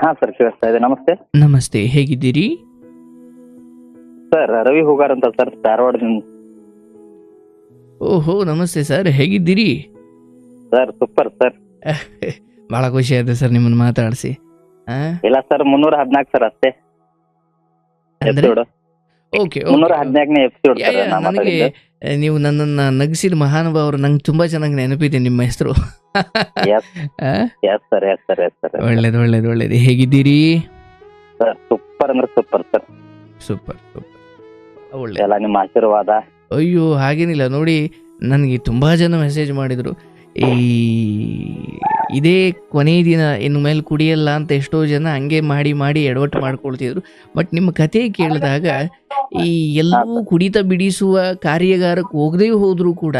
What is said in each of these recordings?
ಹಾ ಸರ್, ಕೇಳಿಸ್ತಾ ಇದೆ. ನಮಸ್ತೆ ನಮಸ್ತೆ, ಹೇಗಿದ್ದೀರಿ? ಸರ್. ರವಿ ಹೂಗಾರ್ ಅಂತ ಸರ್, ಧಾರವಾಡದಿಂದ. ಓಹೋ, ನಮಸ್ತೆ ಸರ್, ಹೇಗಿದ್ದೀರಿ? Sir super sir. ಬಹಳ ಖುಷಿ ಆಯ್ತು ಸರ್ ನಿಮ್ಮನ್ನು ಮಾತಾಡಿಸಿ. ಇಲ್ಲ ಸರ್, 314 ಸರ್ ಅಷ್ಟೇ ಅಂದ್ರೆ ಎಪಿಸೋಡ್. ಓಕೆ 314ನೇ ಎಪಿಸೋಡ್ ಸರ್ ನಾ ನನಗೆ ಮಾತಾಡಿದ್ದು. ನೀವು ನನ್ನನ್ನು ನಗಿಸಿದ ಮಹಾನುಭಾವರು ನಂಗೆ ತುಂಬಾ ಚೆನ್ನಾಗಿ ನೆನಪಿದೆ ನಿಮ್ಮ ಹೆಸರು. Yes sir, yes sir, yes sir. ಒಳ್ಳೇದು ಒಳ್ಳೇದು ಒಳ್ಳೇದು. ಹೇಗಿದ್ದೀರಿ? ಸರ್ ಸೂಪರ್ ಅಂದ್ರೆ ಸೂಪರ್ ಸರ್. ಸೂಪರ್ ಸೂಪರ್, ಒಳ್ಳೆ. ಎಲ್ಲ ನಿಮ್ಮ ಆಶೀರ್ವಾದ. ಅಯ್ಯೋ, ಹಾಗೇನಿಲ್ಲ ನೋಡಿ, ನನಗೆ ತುಂಬ ಜನ ಮೆಸೇಜ್ ಮಾಡಿದರು, ಇದೇ ಕೊನೆ ದಿನ ಇನ್ನು ಮೇಲೆ ಕುಡಿಯಲ್ಲ ಅಂತ. ಎಷ್ಟೋ ಜನ ಹಂಗೆ ಮಾಡಿ ಮಾಡಿ ಎಡವಟ್ಟು ಮಾಡ್ಕೊಳ್ತಿದ್ರು. ಬಟ್ ನಿಮ್ಮ ಕತೆ ಕೇಳಿದಾಗ ಈ ಎಲ್ಲವೂ ಕುಡಿತ ಬಿಡಿಸುವ ಕಾರ್ಯಾಗಾರಕ್ಕೆ ಹೋಗದೇ ಹೋದರೂ ಕೂಡ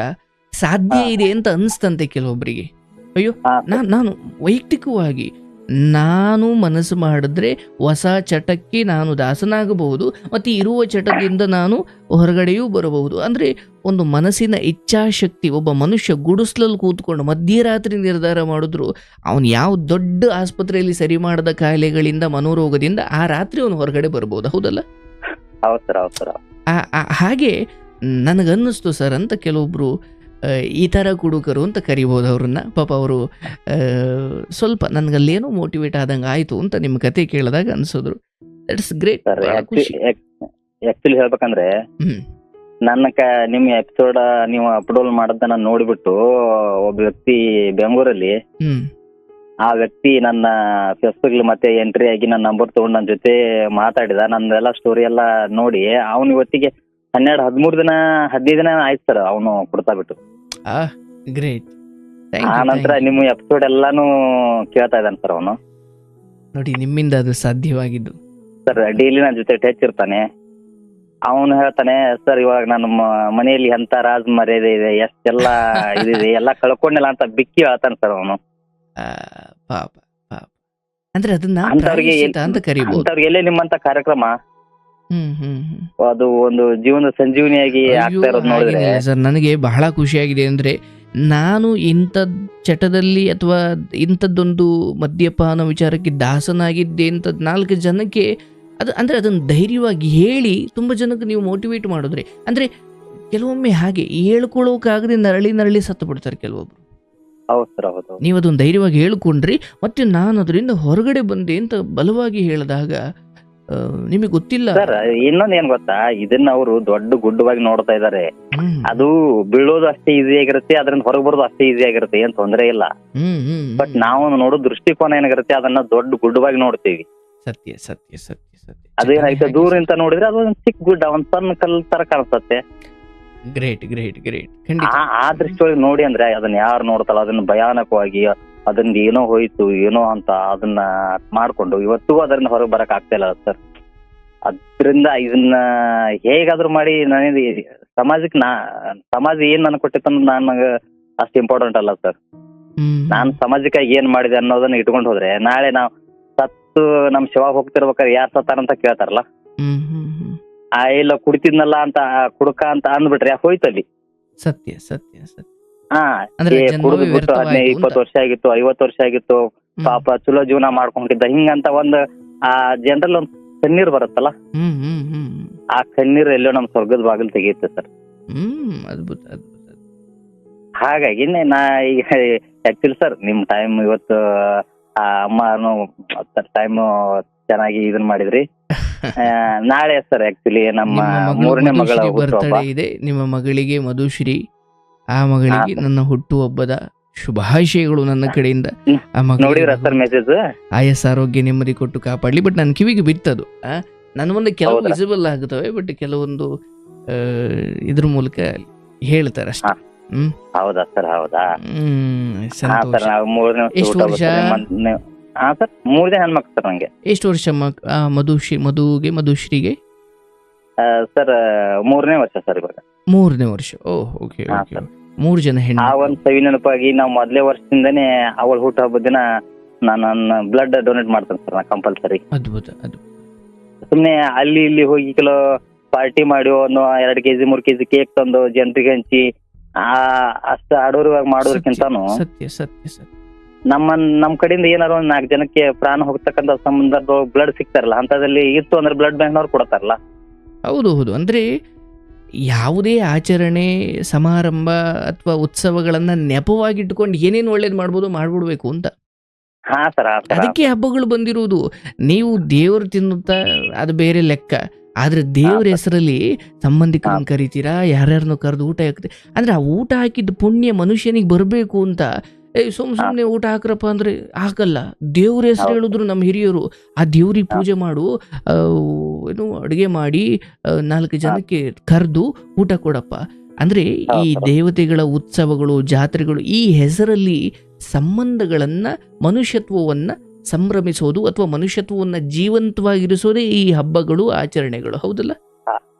ಸಾಧ್ಯ ಇದೆ ಅಂತ ಅನಿಸ್ತಂತೆ ಕೆಲವೊಬ್ಬರಿಗೆ. ಅಯ್ಯೋ, ನಾನು ವೈಯಕ್ತಿಕವಾಗಿ ನಾನು ಮನಸ್ಸು ಮಾಡಿದ್ರೆ ಹೊಸ ಚಟಕ್ಕೆ ನಾನು ದಾಸನಾಗಬಹುದು, ಮತ್ತು ಇರುವ ಚಟದಿಂದ ನಾನು ಹೊರಗಡೆಯೂ ಬರಬಹುದು. ಅಂದರೆ ಒಂದು ಮನಸ್ಸಿನ ಇಚ್ಛಾಶಕ್ತಿ. ಒಬ್ಬ ಮನುಷ್ಯ ಗುಡಿಸ್ಲಲ್ಲಿ ಕೂತ್ಕೊಂಡು ಮಧ್ಯರಾತ್ರಿ ನಿರ್ಧಾರ ಮಾಡಿದ್ರು ಅವನು ಯಾವ ದೊಡ್ಡ ಆಸ್ಪತ್ರೆಯಲ್ಲಿ ಸರಿ ಮಾಡದ ಕಾಯಿಲೆಗಳಿಂದ, ಮನೋರೋಗದಿಂದ ಆ ರಾತ್ರಿ ಅವನು ಹೊರಗಡೆ ಬರ್ಬೋದು. ಹೌದಲ್ಲ? ಹೌದು ಸರ್, ಹೌದು ಸರ್. ಹಾಗೆ ನನಗನ್ನಿಸ್ತು ಸರ್ ಅಂತ. ಕೆಲವೊಬ್ರು ಈ ಥರ ಕುಡುಕರು ಅಂತ ಕರಿಬೋದು ಅವ್ರನ್ನ. ಪಾಪ ಅವರು ಸ್ವಲ್ಪ ನನಗಲ್ಲೇನೋ ಮೋಟಿವೇಟ್ ಆದಂಗೆ ಆಯಿತು ಅಂತ ನಿಮ್ಮ ಕತೆ ಕೇಳಿದಾಗ ಅನ್ಸಿದ್ರು. That's great. ಸರ್ ಆಕ್ಚುಲಿ ಹೇಳ್ಬೇಕಂದ್ರೆ, ನಿಮ್ಮ ಎಪಿಸೋಡ್ ನೀವು ಅಪ್ಲೋಡ್ ಮಾಡದನ್ನ ನೋಡಿಬಿಟ್ಟು ಒಬ್ಬ ವ್ಯಕ್ತಿ ಬೆಂಗಳೂರಲ್ಲಿ, ಆ ವ್ಯಕ್ತಿ ನನ್ನ ಫೇಸ್ಬುಕ್ ಮತ್ತೆ ಎಂಟ್ರಿ ಆಗಿ ನನ್ನ ನಂಬರ್ ತಗೊಂಡು ನನ್ನ ಜೊತೆ ಮಾತಾಡಿದ. ನಂದೆಲ್ಲ ಸ್ಟೋರಿ ಎಲ್ಲ ನೋಡಿ ಅವನು ಇವತ್ತಿಗೆ 12-13 ದಿನ 15 ದಿನ ಆಯ್ತು ಸರ್ ಅವನು ಕೊಡ್ತಾ ಬಿಟ್ಟು. ಗ್ರೇಟ್. ಆ ನಂತರ ನಿಮ್ಮ ಎಪಿಸೋಡ್ ಎಲ್ಲಾನು ಕೇಳ್ತಾ ಇದ್ದಾನೆ ಸರ್ ಅವನು. ನೋಡಿ, ನಿಮ್ಮಿಂದ ಅದು ಸಾಧ್ಯವಾಗಿದ್ದು. ಸರ್ ಡೈಲಿ ನನ್ನ ಜೊತೆ ಟಚ್ ಇರ್ತಾನೆ. ಅವನು ಹೇಳ್ತಾನೆ, ಸರ್ ಇವಾಗ ನನ್ನ ಮನೆಯಲ್ಲಿ ಎಂತ ರಾಜ್ ಮರ್ಯಾದೆ ಇದೆ, ಎಷ್ಟೆಲ್ಲ ಇದಿದೆ, ಎಲ್ಲ ಕಳ್ಕೊಂಡಿಲ್ಲ ಅಂತ ಬಿಕ್ಕಿ ಹೇಳ್ತಾನೆ ಸರ್ ಅವನು. ಪಾಪ ಪಾಪ. ಅಂದ್ರೆ ಅದನ್ನ ಅಂತವ್ರಿಗೆ ಅಂತ ಕರಿಬಹುದು. ಎಲ್ಲೇ ನಿಮ್ಮಂತ ಕಾರ್ಯಕ್ರಮ ಅದು ಒಂದು ಜೀವನದ ಸಂಜೀವನಿಯಾಗಿ ಆಗ್ತಾ ಇರೋದು ನೋಡಿದ್ರೆ ಸರ್ ನನಗೆ ಬಹಳ ಖುಷಿಯಾಗಿದೆ. ಅಂದ್ರೆ ನಾನು ಇಂಥದ್ ಚಟದಲ್ಲಿ ಅಥವಾ ಇಂಥದ್ದೊಂದು ಮದ್ಯಪಾನ ವಿಚಾರಕ್ಕೆ ದಾಸನಾಗಿದ್ದೆ ಅಂತ 4 ಜನಕ್ಕೆ ಅಂದ್ರೆ ಅದನ್ನು ಧೈರ್ಯವಾಗಿ ಹೇಳಿ ತುಂಬ ಜನಕ್ಕೆ ನೀವು ಮೋಟಿವೇಟ್ ಮಾಡಿದ್ರಿ. ಅಂದ್ರೆ ಕೆಲವೊಮ್ಮೆ ಹಾಗೆ ಹೇಳ್ಕೊಳ್ಳೋಕಾಗದೆ ನರಳಿ ಸತ್ತು ಬಿಡ್ತಾರೆ ಕೆಲವೊಬ್ರು. ಹೌದು ಸರ್, ಹೌದು. ನೀವು ಅದನ್ನು ಧೈರ್ಯವಾಗಿ ಹೇಳ್ಕೊಂಡ್ರಿ, ಮತ್ತೆ ನಾನು ಅದರಿಂದ ಹೊರಗಡೆ ಬಂದೆ ಅಂತ ಬಲವಾಗಿ ಹೇಳಿದಾಗ ನಿಮಗೆ ಗೊತ್ತಿಲ್ಲ ಸರ್. ಇನ್ನೊಂದ್ ಏನ್ ಗೊತ್ತಾ, ಇದನ್ನ ಅವರು ದೊಡ್ಡ ಗುಡ್ಡವಾಗಿ ನೋಡ್ತಾ ಇದಾರೆ. ಅದು ಬೀಳೋದು ಅಷ್ಟೇ ಈಸಿ ಆಗಿರುತ್ತೆ, ಅದರಿಂದ ಹೊರಗೆ ಬರೋದು ಅಷ್ಟೇ ಈಸಿ ಆಗಿರುತ್ತೆ, ಏನ್ ತೊಂದರೆ ಇಲ್ಲ. ಬಟ್ ನಾವು ನೋಡೋ ದೃಷ್ಟಿಕೋನ ಏನಾಗಿರುತ್ತೆ, ಅದನ್ನ ದೊಡ್ಡ ಗುಡ್ಡವಾಗಿ ನೋಡ್ತೀವಿ. ಸತ್ಯ ಸತ್ಯ ಸತ್ಯ ಸತ್ಯ. ಅದೇನಾಯ್ತು, ದೂರಿಂದ ನೋಡಿದ್ರೆ ಅದೊಂದು ಚಿಕ್ಕ ಗುಡ್ಡ, ಒಂದ್ ಸಣ್ಣ ಕಲ್ ತರ ಕಾಣಿಸುತ್ತೆ. Great great great. ಆ ದೃಷ್ಟಿಯೊಳಗೆ ನೋಡಿ ಅಂದ್ರೆ ಅದನ್ನ ಯಾರು ನೋಡ್ತಾರ, ಅದನ್ನ ಭಯಾನಕವಾಗಿ ಅದನ್ನ ಏನೋ ಹೋಯ್ತು ಏನೋ ಅಂತ ಅದನ್ನ ಮಾಡ್ಕೊಂಡು ಇವತ್ತು ಅದರಿಂದ ಹೊರಗೆ ಬರಕ್ ಆಗ್ತಾ ಇಲ್ಲ ಸರ್. ಅದ್ರಿಂದ ಇದನ್ನ ಹೇಗಾದ್ರೂ ಮಾಡಿ ನನಗೆ ಸಮಾಜಕ್ಕೆ ಸಮಾಜ ಏನ್ ನನ್ ಕೊಟ್ಟಿತ್ತು ಅನ್ನೋದು ನನಗೆ ಅಷ್ಟು ಇಂಪಾರ್ಟೆಂಟ್ ಅಲ್ಲ ಸರ್. ನಾನ್ ಸಮಾಜಕ್ಕಾಗಿ ಏನ್ ಮಾಡಿದೆ ಅನ್ನೋದನ್ನ ಇಟ್ಕೊಂಡು ಹೋದ್ರೆ ನಾಳೆ ನಾವ್ ಸತ್ತು ನಮ್ ಶಿವ ಹೋಗ್ತಿರ್ಬೇಕಾದ್ರೆ ಯಾರ್ ಸತ್ತಾರಂತ ಕೇಳ್ತಾರಲ್ಲ, ಇಲ್ಲ ಕುಡಿತಿದ್ನಲ್ಲ ಅಂತ ಕುಡ್ಕ ಅಂತ ಅಂದ್ಬಿಟ್ರೆ ಹೋಯ್ತಲ್ಲಿ. ಸತ್ಯ ಸತ್ಯ ಸತ್ಯ. ಕುಡಿದು ಬಿಟ್ಟು 15-20 ವರ್ಷ ಆಗಿತ್ತು, 50 ವರ್ಷ ಆಗಿತ್ತು, ಪಾಪ ಚಲೋ ಜೀವನ ಮಾಡ್ಕೊಂಡಿದ್ದ, ಹಿಂಗಂತ ಒಂದ್ ಆ ಜನರಲ್ ಒಂದ್ ಕಣ್ಣೀರ್ ಬರುತ್ತಲ್ಲ, ಆ ಕಣ್ಣೀರ್ ಎಲ್ಲೋ ನಮ್ ಸ್ವರ್ಗದ ಬಾಗಿಲು ತೆಗೆಯುತ್ತೆ ಸರ್. ಅದ್ಭುತ ಅದ್ಭುತ. ಹಾಗಾಗಿ ನಾ ಈಗ ಆಕ್ಚುಲಿ ಸರ್ ನಿಮ್ ಟೈಮ್ ಇವತ್ತು ಅಮ್ಮನು ಟೈಮ್ ಚೆನ್ನಾಗಿ ಇದನ್ ಮಾಡಿದ್ರಿ. ನಾಳೆ ಸರ್ ಆಕ್ಚುಲಿ ನಮ್ಮ 3ನೇ ಮಗಳ ಹುಟ್ಟುಹಬ್ಬ ಇದೆ. ನಿಮ್ಮ ಮಗಳಿಗೆ ಮಧುಶ್ರೀ, ಆ ಮಗಳಿಗೆ ನನ್ನ ಹುಟ್ಟುಹಬ್ಬದ ಶುಭಾಶಯಗಳು ನನ್ನ ಕಡೆಯಿಂದ. ಆ ನೋಡಿದ್ರ ಸರ್ ಮೆಸೇಜ್? ಆಯಸ್ ಆರೋಗ್ಯ ನೆಮ್ಮದಿ ಕೊಟ್ಟು ಕಾಪಾಡಲಿ. ಬಟ್ ನನ್ನ ಕಿವಿಗೆ ಬಿತ್ತದು. ನನ್ನ ಮುಂದೆ ಕೆಲವು ವಿಸಿಬಲ್ ಆಗುತ್ತವೆ, ಬಟ್ ಕೆಲವೊಂದು ಇದ್ರ ಮೂಲಕ ಹೇಳ್ತಾರೆ ಅಷ್ಟೇ. ಹೌದಾ ಸರ್? ಹೌದಾ. ಸಂತೋಷ. ಎಷ್ಟು ವರ್ಷ? ಸರ್ 3 ಹೆಣ್ಮಕ್ಳು ಸರ್ ನಂಗೆ. ಎಷ್ಟು ವರ್ಷ ಮಧುಶ್ರೀಗೆ? ಸರ್ 3ನೇ ವರ್ಷ ಸರ್ ಇವಾಗ. 3ನೇ ವರ್ಷ. ಓಹ್, ಓಕೆ ಓಕೆ. 3 ಜನ ಹೆಣ್ಣು. ಆ ಒಂದ್ ಸವಿ ನೆನಪಾಗಿ ನಾವು ಮೊದಲೇ ವರ್ಷದಿಂದಾನೇ ಅವಳ ಹುಟ್ಟುಹಬ್ಬದ ದಿನ ನನ್ನ ಬ್ಲಡ್ ಡೊನೇಟ್ ಮಾಡ್ತೇನೆ ಸರ್ ನಾ ಕಂಪಲ್ಸರಿ. ಅದ್ಭುತ ಅದ್ಭುತ. ಸುಮ್ನೆ ಅಲ್ಲಿ ಇಲ್ಲಿ ಹೋಗಿ ಕೆಲವು ಪಾರ್ಟಿ ಮಾಡಿ ಒಂದು 2 kg 3 kg ಕೇಕ್ ತಂದು ಜನರಿಗೆ ಹಂಚಿ ಅಷ್ಟು ಆಡೋರುವಾಗ ಮಾಡೋದಕ್ಕಿಂತಾನು ಸತ್ಯ ಸತ್ಯ ಸತ್ಯ ನಮ್ ಕಡೆಯಿಂದ ಏನಾರು ಒಂದ್ 4 ಜನಕ್ಕೆ ಪ್ರಾಣ ಹೋಗ್ತಕ್ಕಂಥ ಸಂದರ್ಭ ಬ್ಲಡ್ ಸಿಗ್ತಾರಲ್ಲ, ಅಂತದಲ್ಲಿ ಇತ್ತು ಅಂದ್ರೆ ಬ್ಲಡ್ ಬ್ಯಾಂಕ್ನವ್ರು ಕೊಡ್ತಾರಲ್ಲ. ಹೌದು ಹೌದು. ಅಂದರೆ ಯಾವುದೇ ಆಚರಣೆ ಸಮಾರಂಭ ಅಥವಾ ಉತ್ಸವಗಳನ್ನು ನೆಪವಾಗಿಟ್ಕೊಂಡು ಏನೇನು ಒಳ್ಳೇದು ಮಾಡ್ಬೋದು ಮಾಡ್ಬಿಡ್ಬೇಕು ಅಂತ. ಹಾ ಸರ್, ಅದಕ್ಕೆ ಹಬ್ಬಗಳು ಬಂದಿರುವುದು. ನೀವು ದೇವರು ತಿನ್ನುತ್ತಾ ಅದು ಬೇರೆ ಲೆಕ್ಕ, ಆದ್ರೆ ದೇವ್ರ ಹೆಸರಲ್ಲಿ ಸಂಬಂಧಿಕರನ್ನು ಕರಿತೀರಾ, ಯಾರ್ಯಾರನ್ನು ಕರೆದು ಊಟ ಹಾಕ್ತೀರಿ. ಅಂದ್ರೆ ಆ ಊಟ ಹಾಕಿದ ಪುಣ್ಯ ಮನುಷ್ಯನಿಗೆ ಬರಬೇಕು ಅಂತ ಸುಮ್ಮನೆ ಊಟ ಹಾಕ್ರಪ್ಪ ಅಂದ್ರೆ ಹಾಕಲ್ಲ. ದೇವ್ರ ಹೆಸರು ಹೇಳಿದ್ರು ನಮ್ಮ ಹಿರಿಯರು, ಆ ದೇವ್ರಿಗೆ ಪೂಜೆ ಮಾಡು, ಏನು ಅಡುಗೆ ಮಾಡಿ 4 ಜನಕ್ಕೆ ಕರೆದು ಊಟ ಕೊಡಪ್ಪ. ಅಂದ್ರೆ ಈ ದೇವತೆಗಳ ಉತ್ಸವಗಳು, ಜಾತ್ರೆಗಳು, ಈ ಹೆಸರಲ್ಲಿ ಸಂಬಂಧಗಳನ್ನ, ಮನುಷ್ಯತ್ವವನ್ನ ಸಂಭ್ರಮಿಸೋದು ಅಥವಾ ಮನುಷ್ಯತ್ವವನ್ನ ಜೀವಂತವಾಗಿರಿಸೋದೇ ಈ ಹಬ್ಬಗಳು, ಆಚರಣೆಗಳು. ಹೌದಲ್ಲ?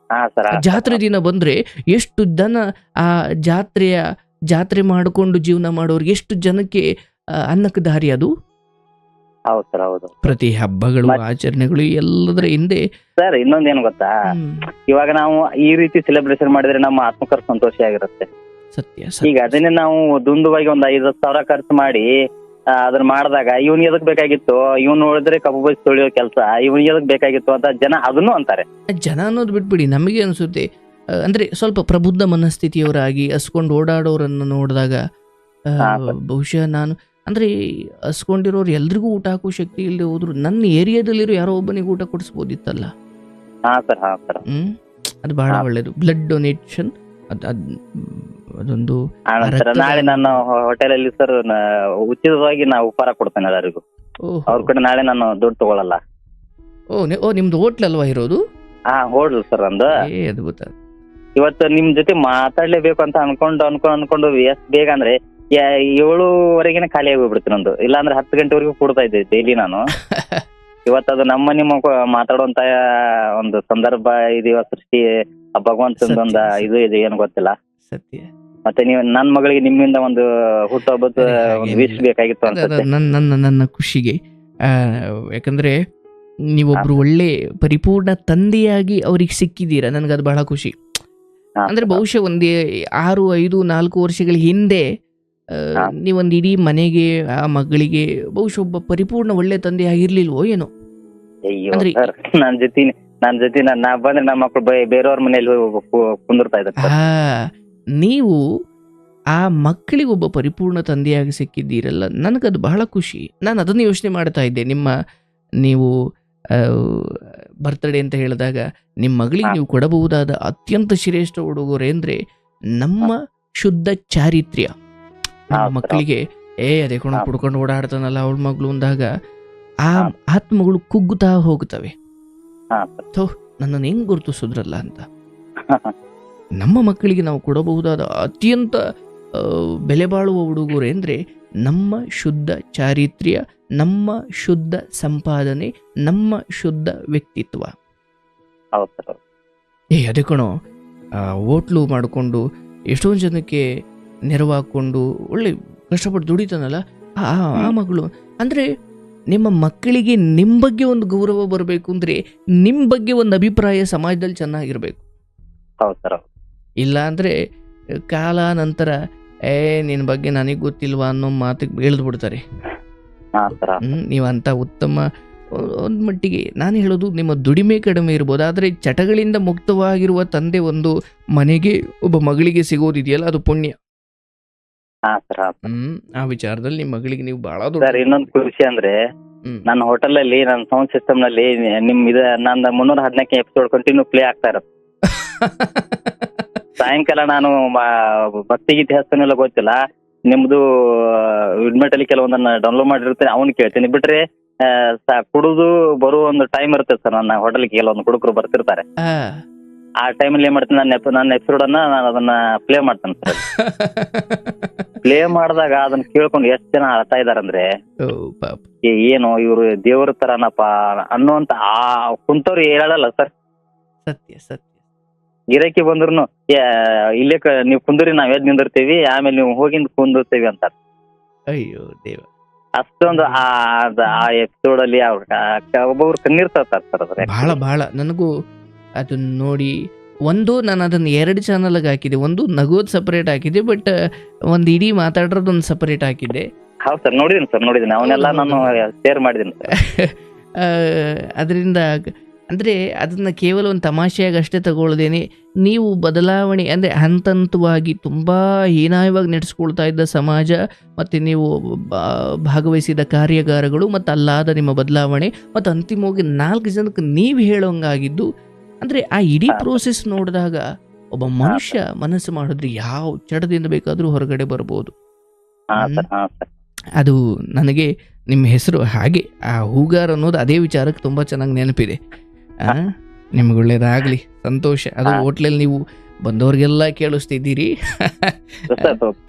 ಜಾತ್ರೆ ದಿನ ಬಂದ್ರೆ ಎಷ್ಟು ಜನ ಆ ಜಾತ್ರೆ ಮಾಡಿಕೊಂಡು ಜೀವನ ಮಾಡೋರಿಗೆ ಎಷ್ಟು ಜನಕ್ಕೆ ಅನ್ನಕ್ಕೆ ದಾರಿ ಅದು. ಪ್ರತಿ ಹಬ್ಬಗಳು, ಆಚರಣೆಗಳು ಎಲ್ಲದರ ಹಿಂದೆ ಸರ್ ಇನ್ನೊಂದೇನು ಗೊತ್ತಾ, ಇವಾಗ ನಾವು ಈ ರೀತಿ ಸೆಲೆಬ್ರೇಷನ್ ಮಾಡಿದ್ರೆ ನಮ್ಮ ಆತ್ಮಕರ್ ಸಂತೋಷ ಆಗಿರುತ್ತೆ. ಸತ್ಯ. ಈಗ ಅದನ್ನೇ ನಾವು ದುಂದುವಾಗಿ ಒಂದ್ 5,000 ಖರ್ಚು ಮಾಡಿ ಅದನ್ನ ಮಾಡಿದಾಗ ಇವನ್ ಎದಕ್ ಬೇಕಾಗಿತ್ತು, ಇವ್ನು ನೋಡಿದ್ರೆ ಕಬ್ಬು ಬಸ್ ತೊಳೆಯೋ ಕೆಲಸ ಇವನ್ ಎದಕ್ ಬೇಕಾಗಿತ್ತು ಅಂತ ಜನ ಅದನ್ನು ಅಂತಾರೆ. ಜನ ಅನ್ನೋದು ಬಿಟ್ಬಿಡಿ, ನಮಗೆ ಅನ್ಸುತ್ತೆ ಅಂದ್ರೆ ಸ್ವಲ್ಪ ಪ್ರಬುದ್ಧ ಮನಸ್ಥಿತಿಯವರಾಗಿ ಹಸ್ಕೊಂಡು ಓಡಾಡೋರನ್ನು ನೋಡಿದಾಗ ಬಹುಶಃ ನಾನು ಅಂದ್ರೆ ಹಸ್ಕೊಂಡಿರೋರು ಎಲ್ರಿಗೂ ಊಟ ಹಾಕೋ ಶಕ್ತಿ ಇಲ್ಲದೆ ಹೋದ್ರು ನನ್ನ ಏರಿಯಾದಲ್ಲಿರೋ ಯಾರೋ ಒಬ್ಬನಿಗೆ ಊಟ ಕೊಡಿಸ್ಬೋದಿತ್ತಲ್ಲ. ಅದು ಬಹಳ ಒಳ್ಳೇದು. ಬ್ಲಡ್ ಡೊನೇಷನ್ ಅದೊಂದು. ನಾಳೆ ನನ್ನ ಹೋಟೆಲ್ ಅಲ್ಲಿ ಸರ್ ಉಚಿತವಾಗಿ ನಾ ಉಪಹಾರ ಕೊಡ್ತೇನೆ ಎಲ್ಲರಿಗೂ. ಅವ್ರ ಕಡೆ ನಾಳೆ ನಾನು ದುಡ್ಡು ತಗೊಳಲ್ಲ. ಓ ನಿಮ್ದು ಹೋಟ್ಲ್ ಅಲ್ವಾ ಇರೋದು? ಹೋಟ್ಲ್ ಸರ್ ಅಂದು. ಅದ್ಭುತ. ಇವತ್ತು ನಿಮ್ ಜೊತೆ ಮಾತಾಡ್ಲೇಬೇಕು ಅಂತ ಅನ್ಕೊಂಡು ಎಷ್ಟ್ ಬೇಗ ಅಂದ್ರೆ 7:00 ಖಾಲಿ ಆಗಿ ಹೋಗ್ಬಿಡ್ತೀನಿ ನಂದು. ಇಲ್ಲಾಂದ್ರೆ 10 ಗಂಟೆವರೆಗೂ ಕೊಡ್ತಾ ಇದ್ದೆ ಡೈಲಿ ನಾನು. ಇವತ್ತದು ನಿಮ್ಮ ಮಾತಾಡುವಂತ ಒಂದು ಸಂದರ್ಭ ಇದೀವ ಸೃಷ್ಟಿ ಭಗವಂತಂದ ಇದು ಇದೆ ಏನು ಗೊತ್ತಿಲ್ಲ. ಸತ್ಯ. ಮತ್ತೆ ನೀವು ನನ್ನ ಮಗಳಿಗೆ ನಿಮ್ಮಿಂದ ಒಂದು ಹುಟ್ಟುಹಬ್ಬದ ವಿಶ್ ಬೇಕಾಗಿತ್ತು ಅನ್ಸುತ್ತೆ. ನನ್ನ ಖುಷಿಗೆ, ಯಾಕಂದ್ರೆ ನೀವೊಬ್ರು ಒಳ್ಳೆ ಪರಿಪೂರ್ಣ ತಂದೆಯಾಗಿ ಅವ್ರಿಗೆ ಸಿಕ್ಕಿದ್ದೀರಾ, ನನ್ಗದು ಬಹಳ ಖುಷಿ. ಅಂದ್ರೆ ಬಹುಶಃ ಒಂದೇ 6, 5, 4 ವರ್ಷಗಳ ಹಿಂದೆ ನೀವೊಂದು ಇಡೀ ಮನೆಗೆ, ಆ ಮಗಳಿಗೆ ಬಹುಶಃ ಒಬ್ಬ ಪರಿಪೂರ್ಣ ಒಳ್ಳೆ ತಂದೆ ಆಗಿರ್ಲಿಲ್ವೋ ಏನೋ. ಅಂದ್ರೆ ನನ್ ಜೊತೆ ನಾ ಬಂದ್ರೆ ನಮ್ಮ ಮಕ್ಕಳು ಬೇರೆಯವ್ರ ಮನೆಯಲ್ಲಿ ಕುಂದಿರ್ತಾ ಇದ್ದಾರೆ. ನೀವು ಆ ಮಕ್ಕಳಿಗೆ ಒಬ್ಬ ಪರಿಪೂರ್ಣ ತಂದೆಯಾಗಿ ಸಿಕ್ಕಿದ್ದೀರಲ್ಲ, ನನಗದು ಬಹಳ ಖುಷಿ. ನಾನು ಅದನ್ನು ಯೋಚನೆ ಮಾಡ್ತಾ ಇದ್ದೆ. ನೀವು ಬರ್ತ್ಡೇ ಅಂತ ಹೇಳಿದಾಗ ನಿಮ್ಮ ಮಗಳಿಗೆ ನೀವು ಕೊಡಬಹುದಾದ ಅತ್ಯಂತ ಶ್ರೇಷ್ಠ ಉಡುಗೊರೆ ಅಂದ್ರೆ ನಮ್ಮ ಶುದ್ಧ ಚಾರಿತ್ರ್ಯ. ನಮ್ಮ ಮಕ್ಕಳಿಗೆ ಅದೇ ಕುಡ್ಕೊಂಡು ಓಡಾಡ್ತಾನಲ್ಲ ಅವಳ ಮಗಳು ಅಂದಾಗ ಆ ಆತ್ಮಗಳು ಕುಗ್ಗುತ್ತಾ ಹೋಗ್ತವೆ. ನನ್ನನ್ನು ಹೆಂಗ್ ಗುರುತಿಸಿದ್ರಲ್ಲ ಅಂತ. ನಮ್ಮ ಮಕ್ಕಳಿಗೆ ನಾವು ಕೊಡಬಹುದಾದ ಅತ್ಯಂತ ಬೆಲೆ ಬಾಳುವ ಉಡುಗೊರೆ ಅಂದ್ರೆ ನಮ್ಮ ಶುದ್ಧ ಚಾರಿತ್ರ್ಯ, ನಮ್ಮ ಶುದ್ಧ ಸಂಪಾದನೆ, ನಮ್ಮ ಶುದ್ಧ ವ್ಯಕ್ತಿತ್ವ. ಅದೇ ಕಣೋ, ಹೋಟ್ಲು ಮಾಡಿಕೊಂಡು ಎಷ್ಟೊಂದು ಜನಕ್ಕೆ ನೆರವಾಕೊಂಡು ಒಳ್ಳೆ ಕಷ್ಟಪಟ್ಟು ದುಡಿತಾನಲ್ಲ ಆ ಮಗಳು. ಅಂದ್ರೆ ನಿಮ್ಮ ಮಕ್ಕಳಿಗೆ ನಿಮ್ಮ ಬಗ್ಗೆ ಒಂದು ಗೌರವ ಬರಬೇಕು ಅಂದ್ರೆ ನಿಮ್ಮ ಬಗ್ಗೆ ಒಂದು ಅಭಿಪ್ರಾಯ ಸಮಾಜದಲ್ಲಿ ಚೆನ್ನಾಗಿರ್ಬೇಕು. ಇಲ್ಲ ಅಂದ್ರೆ ಕಾಲ ನಂತರ ನಿನ್ನ ಬಗ್ಗೆ ನನಗೆ ಗೊತ್ತಿಲ್ವಾ ಅನ್ನೋ ಮಾತಿಗೆ ಎಳ್ದು ಬಿಡ್ತಾರೆ. ನೀವಂತ ಉತ್ತಮ ಒಂದು ಮಟ್ಟಿಗೆ ನಾನು ಹೇಳೋದು, ನಿಮ್ಮ ದುಡಿಮೆ ಕಡಿಮೆ ಇರ್ಬೋದು, ಆದರೆ ಚಟಗಳಿಂದ ಮುಕ್ತವಾಗಿರುವ ತಂದೆ ಒಂದು ಮನೆಗೆ ಒಬ್ಬ ಮಗಳಿಗೆ ಸಿಗೋದಿದೆಯಲ್ಲ, ಅದು ಪುಣ್ಯ. ಆ ವಿಚಾರದಲ್ಲಿ ನಿಮ್ಮ ಮಗಳಿಗೆ ನೀವು ಬಹಳ ದೊಡ್ಡ. ಇನ್ನೊಂದು ಖುಷಿ ಅಂದ್ರೆ ನನ್ನ ಹೋಟೆಲ್ ಅಲ್ಲಿ ನನ್ನ ಸೌಂಡ್ ಸಿಸ್ಟಮ್ ನಲ್ಲಿ ನಿಮ್ ನಂದ 314 ಎಪಿಸೋಡ್ ಕಂಟಿನ್ಯೂ ಪ್ಲೇ ಆಗ್ತಾ ಇರುತ್ತೆ. ಸಾಯಂಕಾಲ ನಾನು ಭಕ್ತಿಗೀತೆ ಹೆಸರನ್ನೆಲ್ಲ ಗೊತ್ತಿಲ್ಲ, ನಿಮ್ದು ವಿಡ್ಮೆಟ್ ಅಲ್ಲಿ ಕೆಲವೊಂದನ್ನ ಡೌನ್ಲೋಡ್ ಮಾಡಿರ್ತೇನೆ, ಅವ್ನು ಕೇಳ್ತೀನಿ. ಬಿಟ್ರೆ ಕುಡುದು ಬರುವ ಒಂದು ಟೈಮ್ ಇರುತ್ತೆ ಸರ್. ನನ್ನ ಹೋಟೆಲ್ಗೆ ಕೆಲವೊಂದು ಕುಡುಕರು ಬರ್ತಿರ್ತಾರೆ. ಆ ಟೈಮಲ್ಲಿ ಏನ್ ಮಾಡ್ತೀನಿ, ನನ್ನ ಎಪಿಸೋಡ್ ಅನ್ನ ನಾನು ಅದನ್ನ ಪ್ಲೇ ಮಾಡ್ತೇನೆ ಸರ್. ಪ್ಲೇ ಮಾಡಿದಾಗ ಅದನ್ನ ಕೇಳ್ಕೊಂಡು ಎಷ್ಟು ಜನ ಅಳ್ತಾ ಇದಾರಂದ್ರೆ, ಏನು ಇವ್ರು ದೇವ್ರ ತರನಪ್ಪ ಅನ್ನುವಂತ ಆ ಕುಂತವ್ರು ಹೇಳಲ್ಲ ಸರ್. ಸತ್ಯ ಸತ್ಯ. ಗಿರಾಕಿ ಬಂದ್ರು ಇಲ್ಲೇ ನೀವು ಕುಂದ್ರಿ, ನಾವ್ ಎದ್ ನಿಂದಿರ್ತೀವಿ, ಆಮೇಲೆ ನೀವು ಹೋಗಿಂದ ಕುಂದಿರ್ತೀವಿ ಅಂತಾರ. ಅಯ್ಯೋ ದೇವ, ಅಷ್ಟೊಂದು ಆ ಎಪಿಸೋಡ್ ಅಲ್ಲಿ ಒಬ್ಬೊಬ್ರು ಕಣ್ಣೀರ್ ತರ್ತಾರೆ ಸರ್. ಬಹಳ ಬಹಳ ನನಗೂ ಅದನ್ನ ನೋಡಿ, ಒಂದು ನಾನು ಅದನ್ನ 2 ಚಾನಲ್ಗೆ ಹಾಕಿದೆ. ಒಂದು ನಗೋದ್ ಸಪರೇಟ್ ಹಾಕಿದೆ, ಬಟ್ ಒಂದು ಇಡೀ ಮಾತಾಡೋದೊಂದು ಸಪರೇಟ್ ಹಾಕಿದ್ದೆ. ಹೌದು ಸರ್, ನೋಡಿದ್ದೀನಿ ಅವನ್ನೆಲ್ಲ ನಾನು ಶೇರ್ ಮಾಡಿದ್ದೀನಿ ಸರ್. ಅದರಿಂದ ಅಂದರೆ ಅದನ್ನು ಕೇವಲ ಒಂದು ತಮಾಷೆಯಾಗಿ ಅಷ್ಟೇ ತಗೊಳ್ದೇನೆ ನೀವು ಬದಲಾವಣೆ ಅಂದರೆ ಹಂತ ಹಂತವಾಗಿ ತುಂಬ ಹೀನಾಯವಾಗಿ ನಡೆಸ್ಕೊಳ್ತಾ ಇದ್ದ ಸಮಾಜ ಮತ್ತು ನೀವು ಭಾಗವಹಿಸಿದ ಕಾರ್ಯಾಗಾರಗಳು ಮತ್ತು ಅಲ್ಲಾದ ನಿಮ್ಮ ಬದಲಾವಣೆ ಮತ್ತು ಅಂತಿಮವಾಗಿ 4 ಜನಕ್ಕೆ ನೀವು ಹೇಳೋಂಗಾಗಿದ್ದು, ಅಂದರೆ ಆ ಇಡೀ ಪ್ರೋಸೆಸ್ ನೋಡಿದಾಗ ಒಬ್ಬ ಮನುಷ್ಯ ಮನಸ್ಸು ಮಾಡಿದ್ರೆ ಯಾವ ಚಡದಿಂದ ಬೇಕಾದರೂ ಹೊರಗಡೆ ಬರ್ಬೋದು. ಅದು ನನಗೆ ನಿಮ್ಮ ಹೆಸರು ಹಾಗೆ ಆ ಹೂಗಾರ್ ಅನ್ನೋದು ಅದೇ ವಿಚಾರಕ್ಕೆ ತುಂಬ ಚೆನ್ನಾಗಿ ನೆನಪಿದೆ. ನಿಮ್ಗೆ ಒಳ್ಳೇದಾಗಲಿ, ಸಂತೋಷ. ಅದು ಹೋಟ್ಲಲ್ಲಿ ನೀವು ಬಂದವ್ರಿಗೆಲ್ಲ ಕೇಳಿಸ್ತಿದ್ದೀರಿ.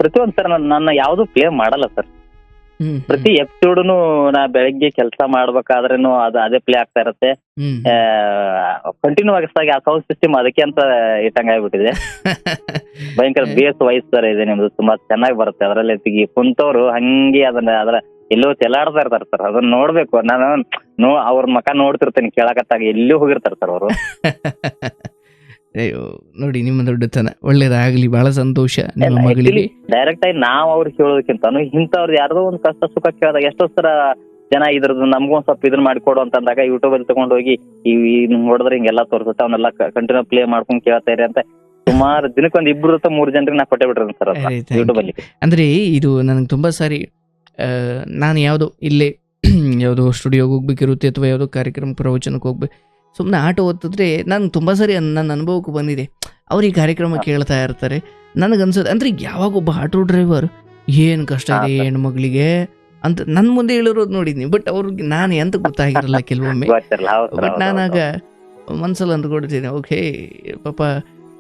ಪ್ರತಿಯೊಂದು ಸರ್ ನನ್ನ ಯಾವ್ದು ಪ್ಲೇ ಮಾಡಲ್ಲ ಸರ್. ಪ್ರತಿ ಎಪಿಸೋಡ್ನು ನಾ ಬೆಳಗ್ಗೆ ಕೆಲಸ ಮಾಡ್ಬೇಕಾದ್ರೂ ಅದೇ ಪ್ಲೇ ಆಗ್ತಾ ಇರತ್ತೆ. ಕಂಟಿನ್ಯೂ ಆಗಿ ಆ ಸೌಂಡ್ ಸಿಸ್ಟಮ್ ಅದಕ್ಕೆ ಅಂತ ಇಟ್ಟಂಗ ಆಗ್ಬಿಟ್ಟಿದೆ. ಭಯಂಕರ ಬೇಸ್ ವಾಯ್ಸ್ ತರ ಇದೆ ನಿಮ್ದು, ತುಂಬಾ ಚೆನ್ನಾಗಿ ಬರುತ್ತೆ. ಅದರಲ್ಲಿ ಕುಂತವ್ರು ಹಂಗೆ ಅದರ ಎಲ್ಲೋ ಚೆಲ್ಲಾಡ್ತಾ ಇರ್ತಾರ ಸರ್. ಅದನ್ನ ನೋಡ್ಬೇಕು. ನಾನು ಅವ್ರ ಮಕ ನೋಡ್ತಿರ್ತೇನೆ ಕೇಳಕತ್ತಾಗ ಎಲ್ಲೂ ಹೋಗಿರ್ತಾರ ಸರ್ ಅವರು. ಅಯ್ಯೋ ನೋಡಿ ನಿಮ್ಮ ದೊಡ್ಡತನ, ಒಳ್ಳೇದಾಗ್ಲಿ, ಬಹಳ ಸಂತೋಷ. ನಿಮ್ಮ ಮಗಳಿಗೆ ಡೈರೆಕ್ಟ್ ಆಗಿ ನಾವ್ ಅವ್ರಿಗೆ ಕೇಳೋದಕ್ಕಿಂತ ಇಂಥವ್ರದ್ದು ಯಾರ್ದೋ ಒಂದ್ ಕಷ್ಟ ಸುಖ ಕೇಳಿದಾಗ ಎಷ್ಟೋ ಸರ ಜನ ಇದ್ರದ್ದು ನಮ್ಗೊಂದ್ ಸ್ವಲ್ಪ ಇದನ್ನ ಮಾಡಿಕೊಡು ಅಂತಂದಾಗ ಯೂಟ್ಯೂಬ್ ಅಲ್ಲಿ ತಗೊಂಡ್ ಹೋಗಿ ನೋಡಿದ್ರೆ ಹಿಂಗೆಲ್ಲ ತೋರಿಸುತ್ತೆ, ಅವನ್ನೆಲ್ಲ ಕಂಟಿನ್ಯೂ ಪ್ಲೇ ಮಾಡ್ಕೊಂಡ್ ಕೇಳ್ತಾ ಇರಿ ಅಂತ ಸುಮಾರು ದಿನಕ್ಕೊಂದ್ 2 ಅಥವಾ 3 ಜನರಿಗೆ ನಾ ಕೊಟ್ಟೆ ಬಿಟ್ರಿ ಸರ್ ಯೂಟ್ಯೂಬ್ ಅಲ್ಲಿ. ಅಂದ್ರೆ ಇದು ನನಗೆ ತುಂಬಾ ಸಾರಿ ನಾನು ಯಾವುದೋ ಇಲ್ಲೇ ಯಾವುದೋ ಸ್ಟುಡಿಯೋಗೆ ಹೋಗ್ಬೇಕಿರುತ್ತೆ ಅಥವಾ ಯಾವುದೋ ಕಾರ್ಯಕ್ರಮ ಪ್ರವಚನಕ್ಕೆ ಹೋಗ್ಬೇಕು, ಸುಮ್ಮನೆ ಆಟೋ ಓದ್ತಿದ್ರೆ ನಾನು ತುಂಬ ಸರಿ ನನ್ನ ಅನುಭವಕ್ಕೆ ಬಂದಿದೆ. ಅವ್ರು ಈ ಕಾರ್ಯಕ್ರಮ ಕೇಳ್ತಾ ಇರ್ತಾರೆ. ನನಗನ್ಸೋದು ಅಂದರೆ ಯಾವಾಗ ಒಬ್ಬ ಆಟೋ ಡ್ರೈವರ್ ಏನು ಕಷ್ಟ ಇದೆ ಹೆಣ್ಮಕ್ಳಿಗೆ ಅಂತ ನನ್ನ ಮುಂದೆ ಹೇಳಿರೋದು ನೋಡಿದ್ನಿ. ಬಟ್ ಅವ್ರಿಗೆ ನಾನು ಎಂತ ಗೊತ್ತಾಗಿರಲ್ಲ ಕೆಲವೊಮ್ಮೆ. ಬಟ್ ನಾನಾಗ ಮನ್ಸಲ್ಲಿ ಅಂದ್ಕೊಡ್ತೀನಿ, ಓಕೆ ಪಾಪ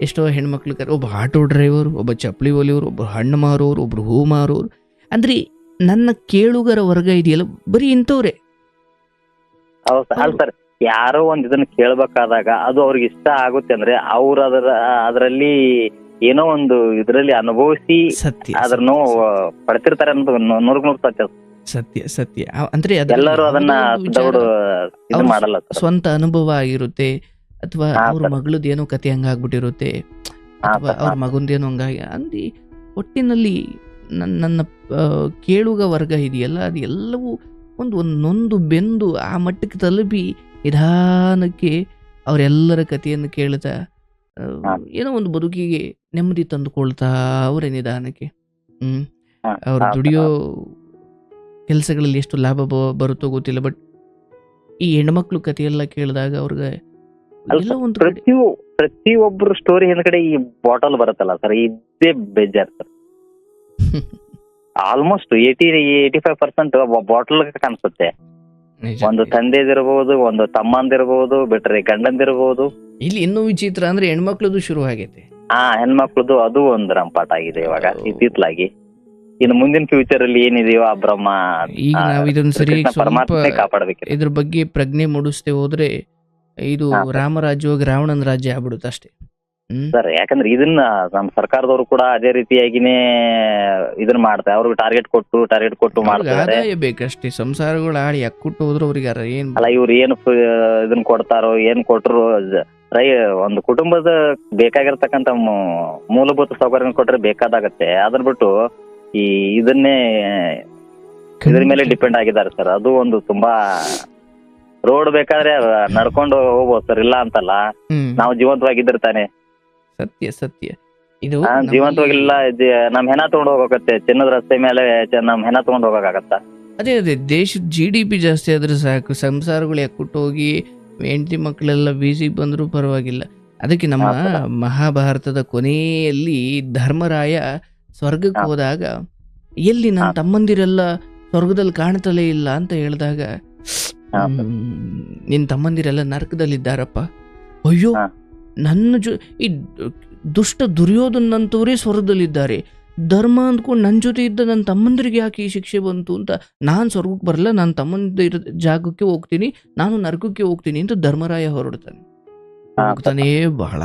ಎಷ್ಟೋ ಹೆಣ್ಮಕ್ಳು ಒಬ್ಬ ಆಟೋ ಡ್ರೈವರ್, ಒಬ್ಬ ಚಪ್ಪಲಿ ಒಲಿಯವರು, ಒಬ್ಬರು ಹಣ್ಣು ಮಾರೋರು, ಒಬ್ರು ಹೂ ಮಾರೋರು. ಅಂದರೆ ನನ್ನ ಕೇಳುಗರ ವರ್ಗ ಇದೆಯಲ್ಲ ಬರೀ ಇಂಥವ್ರೆ. ಸರ್ ಯಾರೋ ಒಂದ್ ಇದನ್ನ ಕೇಳ್ಬೇಕಾದಾಗ ಅದು ಅವ್ರಿಗೆ ಇಷ್ಟ ಆಗುತ್ತೆ ಅಂದ್ರೆ ಅವ್ರು ಅದರಲ್ಲಿ ಏನೋ ಒಂದು ಇದರಲ್ಲಿ ಅನುಭವಿಸಿ ಅದನ್ನು ಪಡ್ತಿರ್ತಾರೆ ಅನ್ನೋದು 100% ಸತ್ಯ. ಸತ್ಯ ಅಂದ್ರೆ ಎಲ್ಲರೂ ಅದನ್ನ ಮಾಡಲ್ಲ. ಸ್ವಂತ ಅನುಭವ ಆಗಿರುತ್ತೆ, ಅಥವಾ ಅವ್ರ ಮಗಳದ್ದು ಏನೋ ಕತೆ ಹಂಗಾಗ್ಬಿಟ್ಟಿರುತ್ತೆ, ಅಥವಾ ಅವ್ರ ಮಗಂದೇನೋ ಹಂಗಾಗಿ ಅಂದಿ. ಒಟ್ಟಿನಲ್ಲಿ ನನ್ನ ಕೇಳುಗ ವರ್ಗ ಇದೆಯಲ್ಲ ಅದು ಎಲ್ಲವೂ ಒಂದೊಂದು ಬೆಂದು ಆ ಮಟ್ಟಕ್ಕೆ ತಲುಪಿ ನಿಧಾನಕ್ಕೆ ಅವರೆಲ್ಲರ ಕಥೆಯನ್ನು ಕೇಳ್ತಾ ಏನೋ ಒಂದು ಬದುಕಿಗೆ ನೆಮ್ಮದಿ ತಂದುಕೊಳ್ತಾ ಅವರೇ ನಿಧಾನಕ್ಕೆ. ಅವ್ರ ದುಡಿಯೋ ಕೆಲಸಗಳಲ್ಲಿ ಎಷ್ಟು ಲಾಭ ಬರುತ್ತೋ ಗೊತ್ತಿಲ್ಲ. ಬಟ್ ಈ ಹೆಣ್ಮಕ್ಳು ಕಥೆಯೆಲ್ಲ ಕೇಳಿದಾಗ ಅವ್ರಿಗೆ ಪ್ರತಿಯೊಬ್ಬರು ಸ್ಟೋರಿ ಹಿಂದ್ಗಡೆ ಈ ಬಾಟಲ್ ಬರುತ್ತಲ್ಲ ಸರ್, ಇದೇ ಬೇಜಾರ್ ಸರ್. ಆಲ್ಮೋಸ್ಟ್ 85% ಬಾಟಲ್ ಕಾಣಿಸುತ್ತೆ. ಒಂದು ತಂದೆದಿರ್ಬೋದು, ಒಂದು ತಮ್ಮಂದಿರ್ಬೋದು, ಬಿಟ್ರೆ ಗಂಡಂದಿರ್ಬೋದು. ಇಲ್ಲಿ ಇನ್ನೂ ವಿಚಿತ್ರ ಅಂದ್ರೆ ಹೆಣ್ಮಕ್ಳದು ಶುರು ಆಗೈತೆ. ಹೆಣ್ಮಕ್ಳದು ಅದು ಒಂದು ರಂಪಾಟ ಆಗಿದೆ ಇವಾಗ ಇತ್ತಿತ್ತಲಾಗಿ. ಇನ್ನು ಮುಂದಿನ ಫ್ಯೂಚರ್ ಅಲ್ಲಿ ಏನಿದೆಯೋ ಆ ಬ್ರಹ್ಮ ಈಗ ನಾವು ಇದನ್ನ ಸರಿ ಪರಮಾತ್ಮೆ ಕಾಪಾಡಬೇಕು. ಇದ್ರ ಬಗ್ಗೆ ಪ್ರಜ್ಞೆ ಮೂಡಿಸ್ತೇ ಹೋದ್ರೆ ಇದು ರಾಮರಾಜ್ಯವಾಗಿ ರಾವಣನ ರಾಜ್ಯ ಆಗ್ಬಿಡುತ್ತೆ ಅಷ್ಟೇ ಸರ್. ಯಾಕಂದ್ರೆ ಇದನ್ನ ನಮ್ಮ ಸರ್ಕಾರದವರು ಕೂಡ ಅದೇ ರೀತಿಯಾಗಿನೇ ಇದನ್ನ ಮಾಡ್ತಾರೆ. ಅವ್ರಿಗೆ ಟಾರ್ಗೆಟ್ ಕೊಟ್ಟು ಮಾಡ್ತಾರೆ. ಬೇಕಷ್ಟೇ ಸಂಸಾರಗಳು ಆಡಿ ಅಕ್ಕುಟ್ಟು ಹೋದ್ರು ಅವ್ರಿಗೆ ಏನ್ ಅಲ್ಲ, ಇವ್ರು ಏನು ಇದನ್ನ ಕೊಡ್ತಾರೋ ಏನ್ ಕೊಟ್ರು ಒಂದು ಕುಟುಂಬದ ಬೇಕಾಗಿರ್ತಕ್ಕಂತ ಮೂಲಭೂತ ಸೌಕರ್ಯ ಕೊಟ್ರೆ ಬೇಕಾದಾಗತ್ತೆ. ಅದ್ರ ಬಿಟ್ಟು ಇದನ್ನೇ ಇದ್ರ ಮೇಲೆ ಡಿಪೆಂಡ್ ಆಗಿದ್ದಾರೆ ಸರ್. ಅದು ಒಂದು ತುಂಬಾ ರೋಡ್ ಬೇಕಾದ್ರೆ ನಡ್ಕೊಂಡು ಹೋಗ್ಬೋದು ಸರ್, ಇಲ್ಲ ಅಂತಲ್ಲ. ನಾವು ಜೀವಂತವಾಗಿದ್ದಿರ್ತಾನೆ. ಸತ್ಯ ಇದು ಜೀವಂತವಾಗಿಲ್ಲ, ನಮ್ ಹೆಣ ತಗೊಂಡ್ ಹೋಗತ್ತೆ. ಚಿನ್ನದ ರಸ್ತೆ ಮೇಲೆ ನಮ್ ಹೆಣ ತಗೊಂಡ್ ಹೋಗಕ್ಕಾಗತ್ತ? ಅದೇ ದೇಶದ GDP ಜಾಸ್ತಿ ಆದ್ರೆ ಸಾಕು, ಸಂಸಾರಗಳು ಯಾಕುಟ್ಟು ಹೋಗಿ ಹೆಂಡತಿ ಮಕ್ಕಳೆಲ್ಲ ಬೀಸಿಗೆ ಬಂದ್ರು ಪರವಾಗಿಲ್ಲ. ಅದಕ್ಕೆ ನಮ್ಮ ಮಹಾಭಾರತದ ಕೊನೆಯಲ್ಲಿ ಧರ್ಮರಾಯ ಸ್ವರ್ಗಕ್ಕೆ ಹೋದಾಗ ಎಲ್ಲಿ ನನ್ನ ತಮ್ಮಂದಿರೆಲ್ಲ ಸ್ವರ್ಗದಲ್ಲಿ ಕಾಣ್ತಲೇ ಇಲ್ಲ ಅಂತ ಹೇಳಿದಾಗ, ನಿನ್ ತಮ್ಮಂದಿರೆಲ್ಲ ನರಕದಲ್ಲಿದ್ದಾರಪ್ಪ. ಅಯ್ಯೋ ನನ್ನ ಈ ದುಷ್ಟ ದುರ್ಯೋಧನಂತವರೇ ಸ್ವರ್ಗದಲ್ಲಿದ್ದಾರೆ, ಧರ್ಮ ಅಂದ್ಕೊಂಡು ನನ್ನ ಜೊತೆ ಇದ್ದ ನನ್ನ ತಮ್ಮಂದಿರಿಗೆ ಯಾಕೆ ಈ ಶಿಕ್ಷೆ ಬಂತು ಅಂತ ನಾನು ಸ್ವರ್ಗಕ್ಕೆ ಬರಲ್ಲ, ನಾನು ತಮ್ಮಂದಿರ ಜಾಗಕ್ಕೆ ಹೋಗ್ತೀನಿ, ನಾನು ನರಕಕ್ಕೆ ಹೋಗ್ತೀನಿ ಅಂತ ಧರ್ಮರಾಯ ಹೋಗ್ತಾನೆ. ಬಹಳ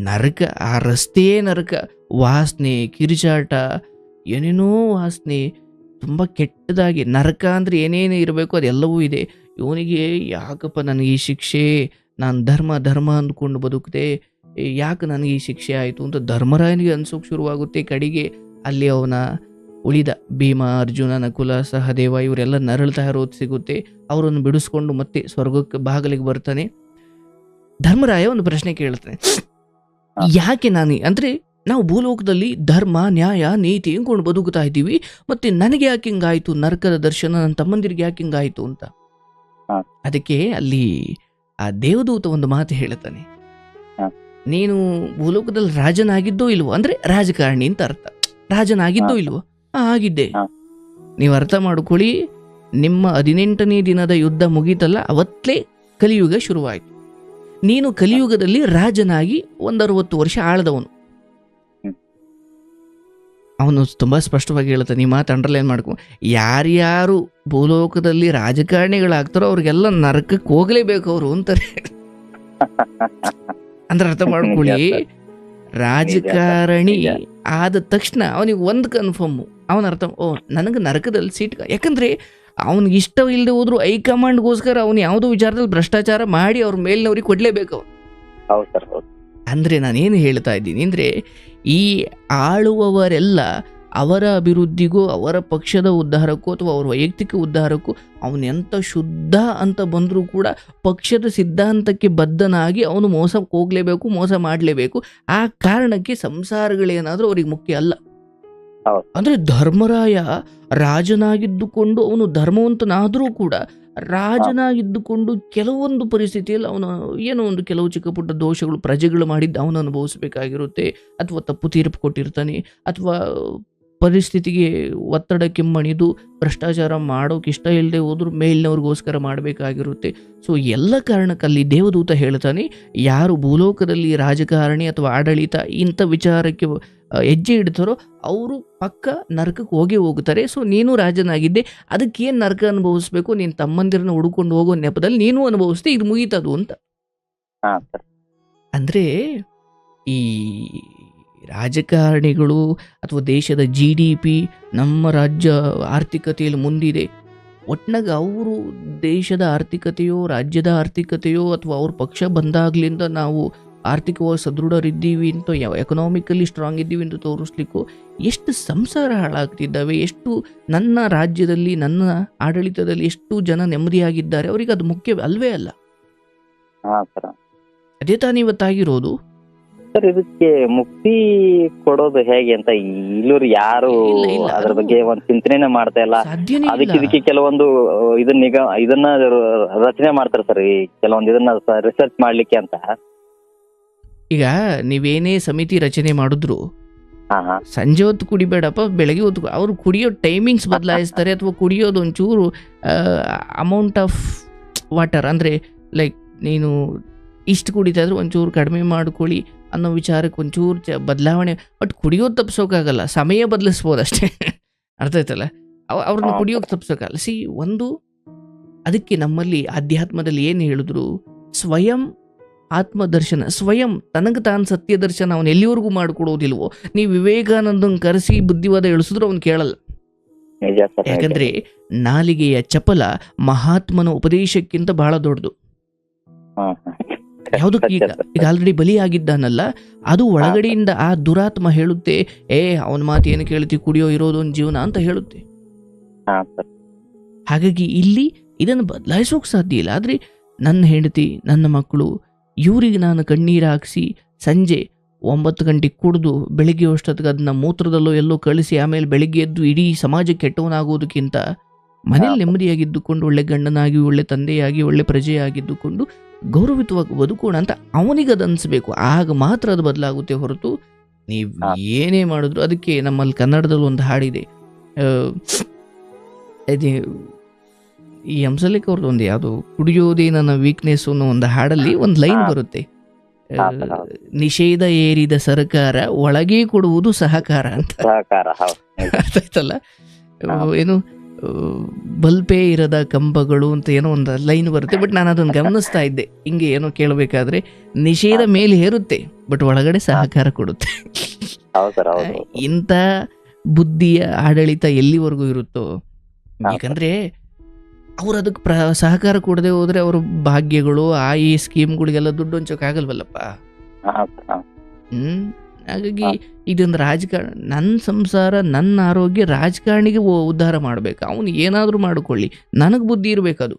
ನರಕ, ಆ ರಸ್ತೆ ನರಕ, ವಾಸನೆ, ಕಿರಿಚಾಟ, ಏನೇನೋ ವಾಸನೆ, ತುಂಬ ಕೆಟ್ಟದಾಗಿ. ನರಕ ಅಂದರೆ ಏನೇನು ಇರಬೇಕು ಅದೆಲ್ಲವೂ ಇದೆ. ಇವನಿಗೆ ಯಾಕಪ್ಪ ನನಗೆ ಈ ಶಿಕ್ಷೆ, ನಾನು ಧರ್ಮ ಅಂದ್ಕೊಂಡು ಬದುಕಿದೆ, ಯಾಕೆ ನನಗೆ ಈ ಶಿಕ್ಷೆ ಆಯಿತು ಅಂತ ಧರ್ಮರಾಯನಿಗೆ ಅನ್ಸೋಕೆ ಶುರುವಾಗುತ್ತೆ. ಕಡೆಗೆ ಅಲ್ಲಿ ಅವನ ಉಳಿದ ಭೀಮ, ಅರ್ಜುನ, ನಕುಲ, ಸಹದೇವ ಇವರೆಲ್ಲ ನರಳ್ತಾ ಇರೋದು ಸಿಗುತ್ತೆ. ಅವರನ್ನು ಬಿಡಿಸ್ಕೊಂಡು ಮತ್ತೆ ಸ್ವರ್ಗಕ್ಕೆ ಬಾಗಿಲಿಗೆ ಬರ್ತಾನೆ. ಧರ್ಮರಾಯ ಒಂದು ಪ್ರಶ್ನೆ ಕೇಳ್ತಾನೆ, ಯಾಕೆ ನಾನು ಅಂದ್ರೆ ನಾವು ಭೂಲೋಕದಲ್ಲಿ ಧರ್ಮ, ನ್ಯಾಯ, ನೀತಿ ಹಿಂಕೊಂಡು ಬದುಕುತ್ತಾ ಇದ್ದೀವಿ, ಮತ್ತೆ ನನಗೆ ಯಾಕೆ ಹಿಂಗಾಯ್ತು, ನರಕದ ದರ್ಶನ ನನ್ನ ತಮ್ಮಂದಿರಿಗೆ ಯಾಕೆ ಹಿಂಗಾಯ್ತು ಅಂತ. ಅದಕ್ಕೆ ಅಲ್ಲಿ ಆ ದೇವದೂತ ಒಂದು ಮಾತು ಹೇಳ್ತಾನೆ, ನೀನು ಭೂಲೋಕದಲ್ಲಿ ರಾಜನಾಗಿದ್ದೋ ಇಲ್ವೋ, ಅಂದ್ರೆ ರಾಜಕಾರಣಿ ಅಂತ ಅರ್ಥ. ರಾಜನಾಗಿದ್ದೋ ಇಲ್ವೋ? ಆಗಿದ್ದೆ. ನೀವು ಅರ್ಥ ಮಾಡ್ಕೊಳ್ಳಿ, ನಿಮ್ಮ 18ನೇ ದಿನದ ಯುದ್ಧ ಮುಗೀತಲ್ಲ, ಅವತ್ತೇ ಕಲಿಯುಗ ಶುರುವಾಯಿತು. ನೀನು ಕಲಿಯುಗದಲ್ಲಿ ರಾಜನಾಗಿ 60 ವರ್ಷ ಆಳ್ದವನು. ಅವನು ತುಂಬಾ ಸ್ಪಷ್ಟವಾಗಿ ಹೇಳ್ತಾನೆ, ಈ ಮಾತು ಅಂಡರ್ಲೈನ್ ಮಾಡ್ಕೊ, ಯಾರ್ಯಾರು ಭೂಲೋಕದಲ್ಲಿ ರಾಜಕಾರಣಿಗಳಾಗ್ತಾರೋ ಅವ್ರಿಗೆಲ್ಲ ನರಕಕ್ಕೆ ಹೋಗ್ಲೇಬೇಕು ಅವರು ಅಂತಾರೆ. ಅಂದ್ರೆ ಅರ್ಥ ಮಾಡ್ಕೊಳ್ಳಿ, ರಾಜಕಾರಣಿ ಆದ ತಕ್ಷಣ ಅವನಿಗೆ ಒಂದು ಕನ್ಫರ್ಮು, ಅವನ ಅರ್ಥ, ಓ ನನಗೆ ನರಕದಲ್ಲಿ ಸೀಟ್. ಯಾಕಂದ್ರೆ ಅವನಿಗೆ ಇಷ್ಟ ಇಲ್ಲದೆ ಹೋದ್ರು ಹೈಕಮಾಂಡ್ಗೋಸ್ಕರ ಅವನು ಯಾವುದೋ ವಿಚಾರದಲ್ಲಿ ಭ್ರಷ್ಟಾಚಾರ ಮಾಡಿ ಅವ್ರ ಮೇಲಿನವ್ರಿಗೆ ಕೊಡ್ಲೇಬೇಕು ಅವನು. ಅಂದ್ರೆ ನಾನೇನು ಹೇಳ್ತಾ ಇದ್ದೀನಿ ಅಂದ್ರೆ, ಈ ಆಳುವವರೆಲ್ಲ ಅವರ ಅಭಿವೃದ್ಧಿಗೂ ಅವರ ಪಕ್ಷದ ಉದ್ಧಾರಕ್ಕೂ ಅಥವಾ ಅವರ ವೈಯಕ್ತಿಕ ಉದ್ಧಾರಕ್ಕೂ ಅವನೆಂಥ ಶುದ್ಧ ಅಂತ ಬಂದರೂ ಕೂಡ ಪಕ್ಷದ ಸಿದ್ಧಾಂತಕ್ಕೆ ಬದ್ಧನಾಗಿ ಅವನು ಮೋಸಕ್ಕೆ ಹೋಗ್ಲೇಬೇಕು, ಮೋಸ ಮಾಡಲೇಬೇಕು. ಆ ಕಾರಣಕ್ಕೆ ಸಂಸಾರಗಳೇನಾದರೂ ಅವ್ರಿಗೆ ಮುಖ್ಯ ಅಲ್ಲ. ಅಂದ್ರೆ ಧರ್ಮರಾಯ ರಾಜನಾಗಿದ್ದುಕೊಂಡು ಅವನು ಧರ್ಮವಂತನಾದರೂ ಕೂಡ ರಾಜನಾಗಿದ್ದುಕೊಂಡು ಕೆಲವೊಂದು ಪರಿಸ್ಥಿತಿಯಲ್ಲಿ ಅವನು ಏನೋ ಒಂದು ಕೆಲವು ಚಿಕ್ಕ ಪುಟ್ಟ ದೋಷಗಳು ಪ್ರಜೆಗಳು ಮಾಡಿದ್ದು ಅವನು ಅನುಭವಿಸಬೇಕಾಗಿರುತ್ತೆ, ಅಥವಾ ತಪ್ಪು ತೀರ್ಪು ಕೊಟ್ಟಿರ್ತಾನೆ, ಅಥವಾ ಪರಿಸ್ಥಿತಿಗೆ ಒತ್ತಡ ಕೆಮ್ಮಣಿದು ಭ್ರಷ್ಟಾಚಾರ ಮಾಡೋಕೆ ಇಷ್ಟ ಇಲ್ಲದೆ ಹೋದ್ರೂ ಮೇಲಿನವ್ರಿಗೋಸ್ಕರ ಮಾಡಬೇಕಾಗಿರುತ್ತೆ. ಸೊ ಎಲ್ಲ ಕಾರಣಕ್ಕಲ್ಲಿ ದೇವದೂತ ಹೇಳ್ತಾನೆ, ಯಾರು ಭೂಲೋಕದಲ್ಲಿ ರಾಜಕಾರಣಿ ಅಥವಾ ಆಡಳಿತ ಇಂಥ ವಿಚಾರಕ್ಕೆ ಹೆಜ್ಜೆ ಇಡ್ತಾರೋ ಅವರು ಪಕ್ಕ ನರಕಕ್ಕೆ ಹೋಗೇ ಹೋಗ್ತಾರೆ. ಸೊ ನೀನು ರಾಜನಾಗಿದ್ದೆ, ಅದಕ್ಕೇನು ನರಕ ಅನುಭವಿಸ್ಬೇಕು, ನೀನು ತಮ್ಮಂದಿರನ್ನ ಹುಡ್ಕೊಂಡು ಹೋಗೋ ನೆಪದಲ್ಲಿ ನೀನು ಅನುಭವಿಸ್ದೆ, ಇದು ಮುಗೀತದು ಅಂತ. ಅಂದರೆ ಈ ರಾಜಕಾರಣಿಗಳು ಅಥವಾ ದೇಶದ GDP, ನಮ್ಮ ರಾಜ್ಯ ಆರ್ಥಿಕತೆಯಲ್ಲಿ ಮುಂದಿದೆ, ಒಟ್ನಾಗ ಅವರು ದೇಶದ ಆರ್ಥಿಕತೆಯೋ ರಾಜ್ಯದ ಆರ್ಥಿಕತೆಯೋ ಅಥವಾ ಅವ್ರ ಪಕ್ಷ ಬಂದಾಗ್ಲಿಂದ ನಾವು ಆರ್ಥಿಕವಾಗಿ ಸದೃಢರಿದ್ದೀವಿ ಅಂತ, ಎಕನಾಮಿಕಲಿ ಸ್ಟ್ರಾಂಗ್ ಇದ್ದೀವಿ ಅಂತ ತೋರಿಸ್ಲಿಕ್ಕೂ ಎಷ್ಟು ಸಂಸಾರ ಹಾಳಾಗ್ತಿದ್ದಾವೆ, ಎಷ್ಟು ನನ್ನ ರಾಜ್ಯದಲ್ಲಿ ನನ್ನ ಆಡಳಿತದಲ್ಲಿ ಎಷ್ಟು ಜನ ನೆಮ್ಮದಿಯಾಗಿದ್ದಾರೆ, ಅವರಿಗೆ ಅದು ಮುಖ್ಯ ಅಲ್ವೇ ಅಲ್ಲ. ಅದೇ ತಾನೇ ಇವತ್ತಾಗಿರೋದು. ಸರ್, ಇದಕ್ಕೆ ಮುಕ್ತಿ ಕೊಡೋದು ಹೇಗೆ ಅಂತ ಇಲ್ಲೂರು ಯಾರು ಅದ್ರ ಬಗ್ಗೆ ಒಂದು ಚಿಂತನೆ ಮಾಡ್ತಾ ಇಲ್ಲ. ಇದಕ್ಕೆ ಕೆಲವೊಂದು ಇದನ್ನ ರಚನೆ ಮಾಡ್ತಾರೆ ಸರ್, ಈ ಕೆಲವೊಂದು ಇದನ್ನ ರಿಸರ್ಚ್ ಮಾಡ್ಲಿಕ್ಕೆ ಅಂತ. ಈಗ ನೀವೇನೇ ಸಮಿತಿ ರಚನೆ ಮಾಡಿದ್ರು ಸಂಜೆ ಹೊತ್ತು ಕುಡಿಬೇಡಪ್ಪ, ಬೆಳಗ್ಗೆ ಹೊತ್ತು ಅವ್ರು ಕುಡಿಯೋ ಟೈಮಿಂಗ್ಸ್ ಬದಲಾಯಿಸ್ತಾರೆ, ಅಥವಾ ಕುಡಿಯೋದು ಒಂಚೂರು ಅಮೌಂಟ್ ಆಫ್ ವಾಟರ್, ಅಂದರೆ ಲೈಕ್ ನೀನು ಇಷ್ಟು ಕುಡಿತಾ ಇದ್ರೆ ಒಂಚೂರು ಕಡಿಮೆ ಮಾಡ್ಕೊಳ್ಳಿ ಅನ್ನೋ ವಿಚಾರಕ್ಕೆ ಒಂಚೂರು ಬದಲಾವಣೆ. ಬಟ್ ಕುಡಿಯೋದು ತಪ್ಪಿಸೋಕ್ಕಾಗಲ್ಲ, ಸಮಯ ಬದಲಿಸ್ಬೋದು ಅಷ್ಟೇ. ಅರ್ಥ ಆಯ್ತಲ್ಲ, ಅವ್ರನ್ನ ಕುಡಿಯೋಕೆ ತಪ್ಪಿಸೋಕ್ಕಾಗಲ್ಲ. ಒಂದು ಅದಕ್ಕೆ ನಮ್ಮಲ್ಲಿ ಅಧ್ಯಾತ್ಮದಲ್ಲಿ ಏನು ಹೇಳಿದ್ರು, ಸ್ವಯಂ ಆತ್ಮದರ್ಶನ, ಸ್ವಯಂ ತನಗೆ ತಾನು ಸತ್ಯ ದರ್ಶನ ಅವನು ಎಲ್ಲಿವರೆಗೂ ಮಾಡಿಕೊಡೋದಿಲ್ವೋ. ನೀವು ವಿವೇಕಾನಂದನ್ ಕರೆಸಿ ಬುದ್ಧಿವಾದ ಇಳಿಸಿದ್ರು ಅವನು ಕೇಳಲ್ಲ. ಯಾಕಂದ್ರೆ ನಾಲಿಗೆಯ ಚಪಲ ಮಹಾತ್ಮನ ಉಪದೇಶಕ್ಕಿಂತ ಬಹಳ ದೊಡ್ಡದು. ಯಾವುದಕ್ಕೆ ಈಗ ಆಲ್ರೆಡಿ ಬಲಿಯಾಗಿದ್ದಾನಲ್ಲ, ಅದು ಒಳಗಡೆಯಿಂದ ಆ ದುರಾತ್ಮ ಹೇಳುತ್ತೆ, ಅವನ ಮಾತು ಏನು ಕೇಳ್ತಿ, ಕುಡಿಯೋ ಇರೋದು ಒಂದು ಜೀವನ ಅಂತ ಹೇಳುತ್ತೆ. ಹಾಗಾಗಿ ಇಲ್ಲಿ ಇದನ್ನು ಬದಲಾಯಿಸೋಕೆ ಸಾಧ್ಯ ಇಲ್ಲ. ಆದರೆ ನನ್ನ ಹೆಂಡತಿ, ನನ್ನ ಮಕ್ಕಳು, ಇವರಿಗೆ ನಾನು ಕಣ್ಣೀರು ಹಾಕಿಸಿ ಸಂಜೆ 9 ಗಂಟೆಗೆ ಕುಡಿದು ಬೆಳಿಗ್ಗೆ ಅಷ್ಟೊತ್ತಿಗೆ ಅದನ್ನ ಮೂತ್ರದಲ್ಲೋ ಎಲ್ಲೋ ಕಳಿಸಿ ಆಮೇಲೆ ಬೆಳಿಗ್ಗೆ ಎದ್ದು ಇಡೀ ಸಮಾಜಕ್ಕೆ ಕೆಟ್ಟವನಾಗೋದಕ್ಕಿಂತ ಮನೇಲಿ ನೆಮ್ಮದಿಯಾಗಿದ್ದುಕೊಂಡು ಒಳ್ಳೆ ಗಂಡನಾಗಿ, ಒಳ್ಳೆ ತಂದೆಯಾಗಿ, ಒಳ್ಳೆ ಪ್ರಜೆಯಾಗಿದ್ದುಕೊಂಡು ಗೌರವಿತವಾಗಿ ಬದುಕೋಣ ಅಂತ ಅವನಿಗೆ ಅದು ಅನಿಸ್ಬೇಕು. ಆಗ ಮಾತ್ರ ಅದು ಬದಲಾಗುತ್ತೆ ಹೊರತು ನೀವು ಏನೇ ಮಾಡಿದ್ರು. ಅದಕ್ಕೆ ನಮ್ಮಲ್ಲಿ ಕನ್ನಡದಲ್ಲಿ ಒಂದು ಹಾಡಿದೆ, ಈ ಹಂಸಲೇಖ ಅವ್ರದ್ದು ಒಂದು ಯಾವುದು ಕುಡಿಯೋದೇ ನನ್ನ ವೀಕ್ನೆಸ್ ಅನ್ನೋ ಒಂದು ಹಾಡಲ್ಲಿ ಒಂದು ಲೈನ್ ಬರುತ್ತೆ, ನಿಷೇಧ ಏರಿದ ಸರ್ಕಾರ ಒಳಗೆ ಕೊಡುವುದು ಸಹಕಾರ ಅಂತ. ಅರ್ಥ ಆಯ್ತಲ್ಲ, ಏನು ಬಲ್ಪೇ ಇರದ ಕಂಬಗಳು ಅಂತ ಏನೋ ಒಂದು ಲೈನ್ ಬರುತ್ತೆ. ಬಟ್ ನಾನು ಅದನ್ನು ಗಮನಿಸ್ತಾ ಇದ್ದೆ, ಹಿಂಗೆ ಏನೋ ಕೇಳಬೇಕಾದ್ರೆ ನಿಷೇಧ ಮೇಲೆ ಹೇರುತ್ತೆ ಬಟ್ ಒಳಗಡೆ ಸಹಕಾರ ಕೊಡುತ್ತೆ. ಇಂಥ ಬುದ್ಧಿಯ ಆಡಳಿತ ಎಲ್ಲಿವರೆಗೂ ಇರುತ್ತೋ, ಯಾಕಂದ್ರೆ ಅವ್ರು ಅದಕ್ಕೆ ಸಹಕಾರ ಕೊಡದೆ ಹೋದ್ರೆ ಅವ್ರ ಭಾಗ್ಯಗಳು ಈ ಸ್ಕೀಮ್ಗಳಿಗೆಲ್ಲ ದುಡ್ಡು ಹಂಚೋಕೆ ಆಗಲ್ವಲ್ಲಪ್ಪ. ಹಾಗಾಗಿ ಇದೊಂದು ರಾಜಕಾರಣ, ನನ್ನ ಸಂಸಾರ ನನ್ನ ಆರೋಗ್ಯ ರಾಜಕಾರಣಿಗೆ ಉದ್ಧಾರ ಮಾಡ್ಬೇಕು, ಅವನು ಏನಾದರೂ ಮಾಡಿಕೊಳ್ಳಿ, ನನಗೆ ಬುದ್ಧಿ ಇರಬೇಕದು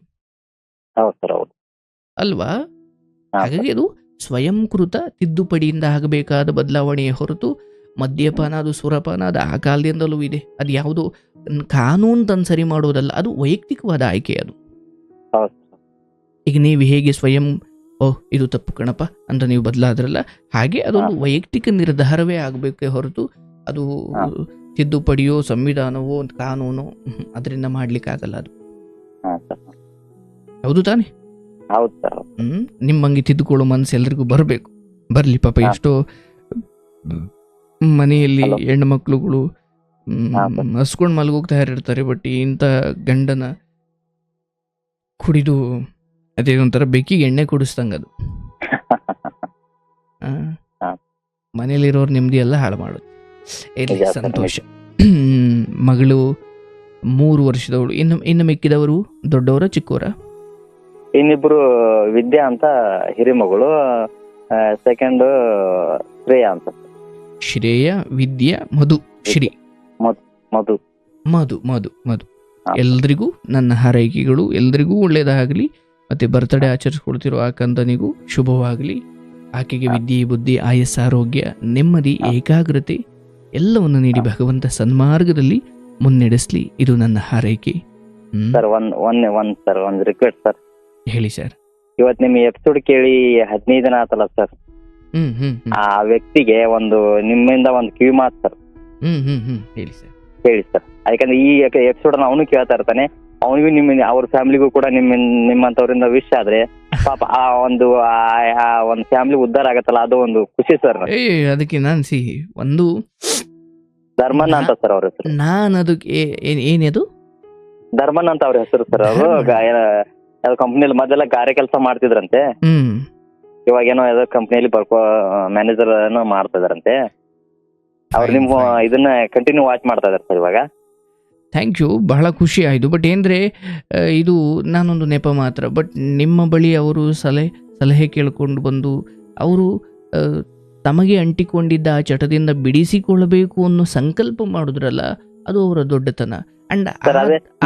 ಹೌದು ಸರ್, ಹೌದು. ಅಲ್ವಾ? ಹಾ ಹಾಗಾಗಿ ಅದು ಸ್ವಯಂಕೃತ ತಿದ್ದುಪಡಿಯಿಂದ ಆಗಬೇಕಾದ ಬದಲಾವಣೆಯೇ ಹೊರತು ಮದ್ಯಪಾನ ಅದು ಸುರಪಾನ ಅದು ಆ ಕಾಲದಿಂದಲೂ ಇದೆ, ಅದು ಯಾವುದೋ ಕಾನೂನು ತಂದು ಸರಿ ಮಾಡೋದಲ್ಲ, ಅದು ವೈಯಕ್ತಿಕವಾದ ಆಯ್ಕೆ ಅದು. ಹೌದು ಈಗ ನೀವು ಹೇಗೆ ಸ್ವಯಂ ಓಹ್ ಇದು ತಪ್ಪು ಕಣಪ್ಪ ಅಂತ ನೀವು ಬದಲಾದ್ರಲ್ಲ, ಹಾಗೆ ಅದೊಂದು ವೈಯಕ್ತಿಕ ನಿರ್ಧಾರವೇ ಆಗಬೇಕೇ ಹೊರತು ಅದು ಹಾ. ತಿದ್ದುಪಡಿಯೋ ಸಂವಿಧಾನವೋ ಕಾನೂನು ಅದರಿಂದ ಮಾಡ್ಲಿಕ್ಕಾಗಲ್ಲ ಅದು. ಹಾ ಸರ್, ಹೌದು ತಾನೆ? ಹೌದು ಸರ್, ಹೌದು. ನಿಮ್ಮಂಗೆ ತಿದ್ದುಕೊಳ್ಳೋ ಮನಸ್ಸು ಎಲ್ರಿಗೂ ಬರಬೇಕು. ಬರಲಿ ಪಾಪ, ಹಾ. ಎಷ್ಟೋ ಮನೆಯಲ್ಲಿ ಹಲೋ. ಹೆಣ್ಣು ಮಕ್ಕಳುಗಳು ಹಾ ಸರ್. ಹಸ್ಕೊಂಡು ಮಲಗೋಗ್ತಾ ಇರ್ತಾರೆ, ಬಟ್ ಇಂಥ ಗಂಡನ ಕುಡಿದು ಅದೇ ಒಂಥರ ಬೆಕ್ಕಿಗೆ ಎಣ್ಣೆ ಕುಡಿಸ್ದಂಗೆ ಅದು. ಆ, ಹಾ. ಮನೇಲಿರೋರು ನೆಮ್ಮದಿ ಎಲ್ಲ ಹಾಳು ಮಾಡೋದು. ಇರ್ಲಿ, ನಿಜ ಸರ್, ಸಂತೋಷ. ಮಗಳು 3 ವರ್ಷದವಳು, ಇನ್ನು ಮಿಕ್ಕಿದವರು ದೊಡ್ಡವರ ಚಿಕ್ಕವರ? ಇನ್ನಿಬ್ರು ವಿದ್ಯಾ ಅಂತ ಹಿರಿಮಗಳು, ಸೆಕೆಂಡ್ ಶ್ರೇಯಾ ಅಂತ. ಶ್ರೇಯ, ವಿದ್ಯಾ, ಮಧು, ಶ್ರೀ, ಮಧು. ಮಧು ಮಧು ಮಧು ಹಾ. ಎಲ್ರಿಗೂ ನನ್ನ ಹಾರೈಕೆಗಳು, ಎಲ್ರಿಗೂ ಒಳ್ಳೇದಾಗಲಿ. ಮತ್ತೆ ಬರ್ತಡೇ ಆಚರಿಸ್ಕೊಳ್ತಿರೋ ಆ ಕಂದನಿಗೂ ಶುಭವಾಗಲಿ. ಆಕೆಗೆ ವಿದ್ಯೆ, ಬುದ್ಧಿ, ಆಯಸ್ಸು, ಆರೋಗ್ಯ, ನೆಮ್ಮದಿ, ಏಕಾಗ್ರತೆ ಎಲ್ಲವನ್ನು ನೀಡಿ ಭಗವಂತ ಸನ್ಮಾರ್ಗದಲ್ಲಿ ಮುನ್ನಡೆಸಲಿ. ಇದು ನನ್ನ ಹಾರೈಕೆ. ಸರ್ ಒಂದ್ ರಿಕ್ವೆಸ್ಟ್ ಸರ್. ಹೇಳಿ ಸರ್. ಇವತ್ ನಿಮ್ ಎಪಿಸೋಡ್ ಕೇಳಿ 15 ದಿನ ಆತಲ್ಲ ಸರ್, ಆ ವ್ಯಕ್ತಿಗೆ ನಿಮ್ಮಿಂದ ಒಂದು ಕಿವಿ ಮಾತು ಸರ್ ಹೇಳಿ ಸರ್. ಹೇಳಿ ಸರ್. ಯಾಕಂದ್ರೆ ಈ ಎಪಿಸೋಡ್ ಅವನು ಕೇಳ್ತಾ ಇರ್ತಾನೆ, ಅವನಿಗೂ ಅವ್ರ ಫ್ಯಾಮಿಲಿಗೂ ಕೂಡ ನಿಮ್ಮಂತವ್ರಿಂದ ವಿಶ್ ಆದ್ರೆ ಪಾಪ ಆ ಒಂದು ಫ್ಯಾಮಿಲಿ ಉದ್ಧಾರ ಆಗತ್ತಲ್ಲ, ಅದು ಒಂದು ಖುಷಿ ಸರ್. ಅದಕ್ಕೆ ನಾನು ಒಂದು ಧರ್ಮನ್ ಅಂತ ಸರ್ ಅವ್ರ ಹೆಸರು. ನಾನು ಅದಕ್ಕೆ ಏನದು ಧರ್ಮನ್ ಅಂತ ಅವ್ರ ಹೆಸರು ಸರ್. ಅವರು ಕಂಪ್ನಿಯಲ್ಲಿ ಮೊದಲೆಲ್ಲ ಗಾರೆ ಕೆಲಸ ಮಾಡ್ತಿದ್ರಂತೆ, ಇವಾಗ ಏನೋ ಯಾವ್ದೋ ಕಂಪ್ನಿಯಲ್ಲಿ ಮ್ಯಾನೇಜರ್ ಏನೋ ಮಾಡ್ತಾ ಇದಾರಂತೆ. ಅವ್ರು ನಿಮ್ಮ ಇದನ್ನ ಕಂಟಿನ್ಯೂ ವಾಚ್ ಮಾಡ್ತಾ ಇದಾರೆ ಸರ್ ಇವಾಗ. ಥ್ಯಾಂಕ್ ಯು, ಬಹಳ ಖುಷಿ ಆಯಿತು. ಬಟ್ ಏನಂದರೆ ಇದು ನಾನೊಂದು ನೆಪ ಮಾತ್ರ. ಬಟ್ ನಿಮ್ಮ ಬಳಿ ಅವರು ಸಲಹೆ ಕೇಳಿಕೊಂಡು ಬಂದು ಅವರು ತಮಗೆ ಅಂಟಿಕೊಂಡಿದ್ದ ಆ ಚಟದಿಂದ ಬಿಡಿಸಿಕೊಳ್ಳಬೇಕು ಅನ್ನೋ ಸಂಕಲ್ಪ ಮಾಡಿದ್ರಲ್ಲ, ಅದು ಅವರ ದೊಡ್ಡತನ. ಅಂಡ್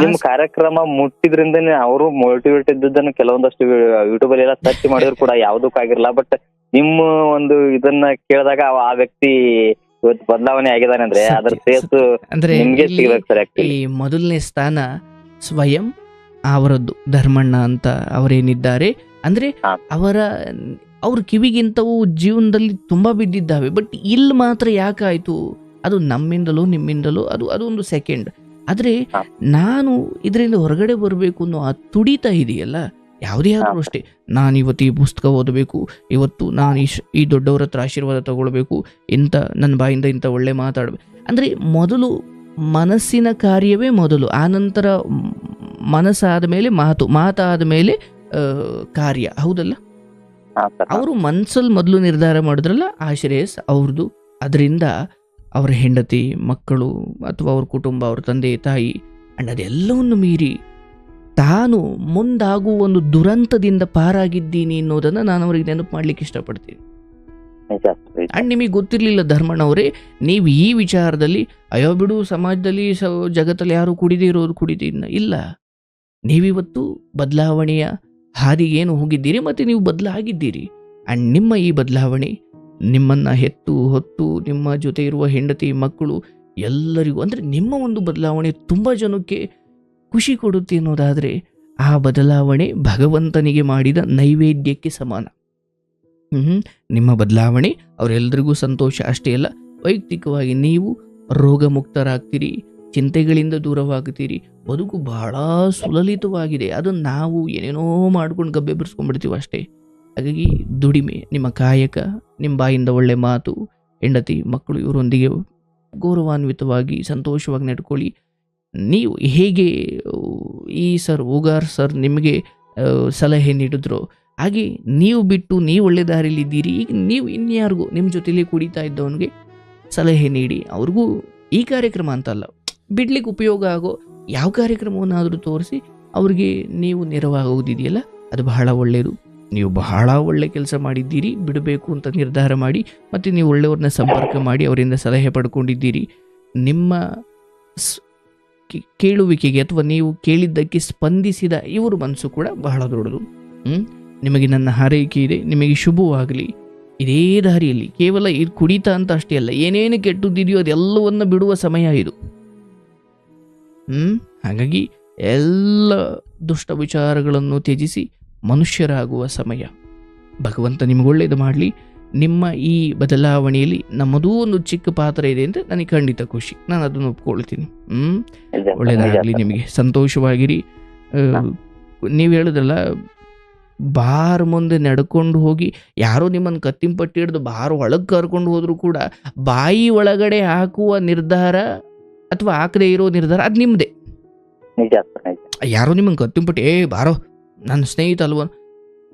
ನಿಮ್ ಕಾರ್ಯಕ್ರಮ ಮುಟ್ಟಿದ್ರಿಂದನೇ ಅವರು ಮೋಟಿವೇಟ್ ಇದ್ದದನ್ನ ಕೆಲವೊಂದಷ್ಟು ಯೂಟ್ಯೂಬ್ ಅಲ್ಲಿ ಎಲ್ಲ ಸರ್ಚ್ ಮಾಡಿದ್ರು ಕೂಡ ಯಾವುದಕ್ಕಾಗಿರಲ್ಲ. ಬಟ್ ನಿಮ್ಮ ಒಂದು ಇದನ್ನ ಕೇಳಿದಾಗ ಆ ವ್ಯಕ್ತಿ ಇವತ್ತು ಬದಲಾವಣೆ ಆಗಿದಾನೆ ಅಂದ್ರೆ ಅದ್ರ ಸೇಸು ನಿಮ್ಗೆ ಸಿಗ್ಬೇಕು ಸರ್. ಈ ಮೊದಲನೇ ಸ್ಥಾನ ಸ್ವಯಂ ಅವರದ್ದು, ಧರ್ಮಣ್ಣ ಅಂತ ಅವರೇನಿದ್ದಾರೆ ಅಂದ್ರೆ ಅವ್ರ ಕಿವಿಗಿಂತವು ಜೀವನದಲ್ಲಿ ತುಂಬಾ ಬಿದ್ದಿದ್ದಾವೆ. ಬಟ್ ಇಲ್ಲಿ ಮಾತ್ರ ಯಾಕಾಯ್ತು, ಅದು ನಮ್ಮಿಂದಲೋ ನಿಮ್ಮಿಂದಲೋ ಅದೊಂದು ಸೆಕೆಂಡ್. ಆದ್ರೆ ನಾನು ಇದರಿಂದ ಹೊರಗಡೆ ಬರಬೇಕು ಅನ್ನೋ ಆ ತುಡಿತ ಇದೆಯಲ್ಲ, ಯಾವುದೇ ಆದ್ರೂ ಅಷ್ಟೇ, ನಾನು ಇವತ್ತು ಈ ಪುಸ್ತಕ ಓದಬೇಕು, ಇವತ್ತು ನಾನು ಈ ದೊಡ್ಡವರ ಹತ್ರ ಆಶೀರ್ವಾದ ತಗೊಳ್ಬೇಕು, ನನ್ನ ಬಾಯಿಂದ ಇಂಥ ಒಳ್ಳೆ ಮಾತಾಡಬೇಕು ಅಂದ್ರೆ ಮೊದಲು ಮನಸ್ಸಿನ ಕಾರ್ಯವೇ ಮೊದಲು, ಆನಂತರ ಮನಸ್ಸಾದ ಮೇಲೆ ಮಾತಾದ ಮೇಲೆ ಕಾರ್ಯ. ಹೌದಲ್ಲ? ಅವರು ಮನ್ಸಲ್ಲಿ ಮೊದಲು ನಿರ್ಧಾರ ಮಾಡಿದ್ರಲ್ಲ, ಆ ಶ್ರೇಯಸ್ ಅವ್ರದ್ದು. ಅದರಿಂದ ಅವರ ಹೆಂಡತಿ, ಮಕ್ಕಳು ಅಥವಾ ಅವ್ರ ಕುಟುಂಬ, ಅವ್ರ ತಂದೆ ತಾಯಿ ಅಂಡ್ ಅದೆಲ್ಲವನ್ನು ಮೀರಿ ತಾನು ಮುಂದಾಗುವ ಒಂದು ದುರಂತದಿಂದ ಪಾರಾಗಿದ್ದೀನಿ ಅನ್ನೋದನ್ನ ನಾನು ಅವ್ರಿಗೆ ನೆನಪು ಮಾಡ್ಲಿಕ್ಕೆ ಇಷ್ಟಪಡ್ತೀನಿ. ಅಂಡ್ ನಿಮಗೆ ಗೊತ್ತಿರ್ಲಿಲ್ಲ ಧರ್ಮಣ್ಣ ಅವರೇ, ನೀವು ಈ ವಿಚಾರದಲ್ಲಿ ಅಯ್ಯೋ ಬಿಡು, ಸಮಾಜದಲ್ಲಿ ಜಗತ್ತಲ್ಲಿ ಯಾರು ಕುಡಿದಿಲ್ಲ, ಇಲ್ಲ, ನೀವಿವತ್ತು ಬದಲಾವಣೆಯ ಹಾದಿಗೇನು ಹೋಗಿದ್ದೀರಿ ಮತ್ತೆ ನೀವು ಬದಲಾಗಿದ್ದೀರಿ. ಅಂಡ್ ನಿಮ್ಮ ಈ ಬದಲಾವಣೆ ನಿಮ್ಮನ್ನ ಹೊತ್ತು ನಿಮ್ಮ ಜೊತೆ ಇರುವ ಹೆಂಡತಿ, ಮಕ್ಕಳು ಎಲ್ಲರಿಗೂ ಅಂದ್ರೆ ನಿಮ್ಮ ಒಂದು ಬದಲಾವಣೆ ತುಂಬಾ ಜನಕ್ಕೆ ಖುಷಿ ಕೊಡುತ್ತೆ ಅನ್ನೋದಾದ್ರೆ ಆ ಬದಲಾವಣೆ ಭಗವಂತನಿಗೆ ಮಾಡಿದ ನೈವೇದ್ಯಕ್ಕೆ ಸಮಾನ. ನಿಮ್ಮ ಬದಲಾವಣೆ ಅವರೆಲ್ಲರಿಗೂ ಸಂತೋಷ ಅಷ್ಟೇ ಅಲ್ಲ, ವೈಯಕ್ತಿಕವಾಗಿ ನೀವು ರೋಗ ಮುಕ್ತರಾಗ್ತೀರಿ, ಚಿಂತೆಗಳಿಂದ ದೂರವಾಗ್ತೀರಿ, ಬದುಕು ಬಹಳ ಸುಲಲಿತವಾಗಿದೆ. ಅದನ್ನು ನಾವು ಏನೇನೋ ಮಾಡ್ಕೊಂಡು ಗಬ್ಬೆ ಬಿಡಿಸ್ಕೊಂಡ್ಬಿಡ್ತೀವಿ ಅಷ್ಟೇ. ಹಾಗಾಗಿ ದುಡಿಮೆ, ನಿಮ್ಮ ಕಾಯಕ, ನಿಮ್ಮ ಬಾಯಿಂದ ಒಳ್ಳೆ ಮಾತು, ಹೆಂಡತಿ, ಮಕ್ಕಳು ಇವರೊಂದಿಗೆ ಗೌರವಾನ್ವಿತವಾಗಿ ಸಂತೋಷವಾಗಿ ನಡ್ಕೊಳ್ಳಿ. ನೀವು ಹೇಗೆ ಈ ಓಗಾರ್ ಸರ್ ನಿಮಗೆ ಸಲಹೆ ನೀಡಿದ್ರು, ಹಾಗೆ ನೀವು ಬಿಟ್ಟು ನೀವು ಒಳ್ಳೆ ದಾರಿಲಿದ್ದೀರಿ. ಈಗ ನೀವು ಇನ್ಯಾರಿಗೂ ನಿಮ್ಮ ಜೊತೆಲೇ ಕುಡಿತಾ ಇದ್ದವನಿಗೆ ಸಲಹೆ ನೀಡಿ, ಅವ್ರಿಗೂ ಈ ಕಾರ್ಯಕ್ರಮ ಅಂತಲ್ಲ, ಬಿಡ್ಲಿಕ್ಕೆ ಉಪಯೋಗ ಆಗೋ ಯಾವ ಕಾರ್ಯಕ್ರಮವನ್ನಾದರೂ ತೋರಿಸಿ ಅವ್ರಿಗೆ ನೀವು ನೆರವಾಗೋದಿದೆಯಲ್ಲ, ಅದು ಬಹಳ ಒಳ್ಳೆಯದು. ನೀವು ಬಹಳ ಒಳ್ಳೆ ಕೆಲಸ ಮಾಡಿದ್ದೀರಿ, ಬಿಡಬೇಕು ಅಂತ ನಿರ್ಧಾರ ಮಾಡಿ, ಮತ್ತು ನೀವು ಒಳ್ಳೆಯವ್ರನ್ನ ಸಂಪರ್ಕ ಮಾಡಿ ಅವರಿಂದ ಸಲಹೆ ಪಡ್ಕೊಂಡಿದ್ದೀರಿ. ನಿಮ್ಮ ಕೇಳುವಿಕೆಗೆ ಅಥವಾ ನೀವು ಕೇಳಿದ್ದಕ್ಕೆ ಸ್ಪಂದಿಸಿದ ಇವ್ರ ಮನಸ್ಸು ಕೂಡ ಬಹಳ ದೊಡ್ಡದು. ನಿಮಗೆ ನನ್ನ ಹಾರೈಕೆ ಇದೆ, ನಿಮಗೆ ಶುಭವಾಗಲಿ. ಇದೇ ದಾರಿಯಲ್ಲಿ ಕೇವಲ ಇದು ಕುಡಿತ ಅಂತ ಅಷ್ಟೇ ಅಲ್ಲ, ಏನೇನು ಕೆಟ್ಟದ್ದಿದೆಯೋ ಅದೆಲ್ಲವನ್ನು ಬಿಡುವ ಸಮಯ ಇದು. ಹಾಗಾಗಿ ಎಲ್ಲ ದುಷ್ಟ ವಿಚಾರಗಳನ್ನು ತ್ಯಜಿಸಿ ಮನುಷ್ಯರಾಗುವ ಸಮಯ. ಭಗವಂತ ನಿಮಗೆ ಒಳ್ಳೇದು ಮಾಡಲಿ. ನಿಮ್ಮ ಈ ಬದಲಾವಣೆಯಲ್ಲಿ ನಮ್ಮದೂ ಒಂದು ಚಿಕ್ಕ ಪಾತ್ರ ಇದೆ ಅಂತ ನನಗೆ ಖಂಡಿತ ಖುಷಿ, ನಾನು ಅದನ್ನು ಒಪ್ಕೊಳ್ತೀನಿ. ಒಳ್ಳೇದಾಗಲಿ ನಿಮಗೆ, ಸಂತೋಷವಾಗಿರಿ. ನೀವು ಹೇಳಿದ್ರಲ್ಲ, ಬಾರ್ ಮುಂದೆ ನಡ್ಕೊಂಡು ಹೋಗಿ ಯಾರೋ ನಿಮ್ಮನ್ನು ಕತ್ತಿಂಪಟ್ಟಿ ಹಿಡಿದು ಬಾರ್ ಒಳಗೆ ಕರ್ಕೊಂಡು ಹೋದರೂ ಕೂಡ ಬಾಯಿ ಒಳಗಡೆ ಹಾಕುವ ನಿರ್ಧಾರ ಅಥವಾ ಹಾಕದೇ ಇರೋ ನಿರ್ಧಾರ ಅದು ನಿಮ್ಮದೇ. ಯಾರೋ ನಿಮ್ಮನ್ನು ಕತ್ತಿಂಪಟ್ಟಿ ಬಾರೋ ನನ್ನ ಸ್ನೇಹಿತ ಅಲ್ವ,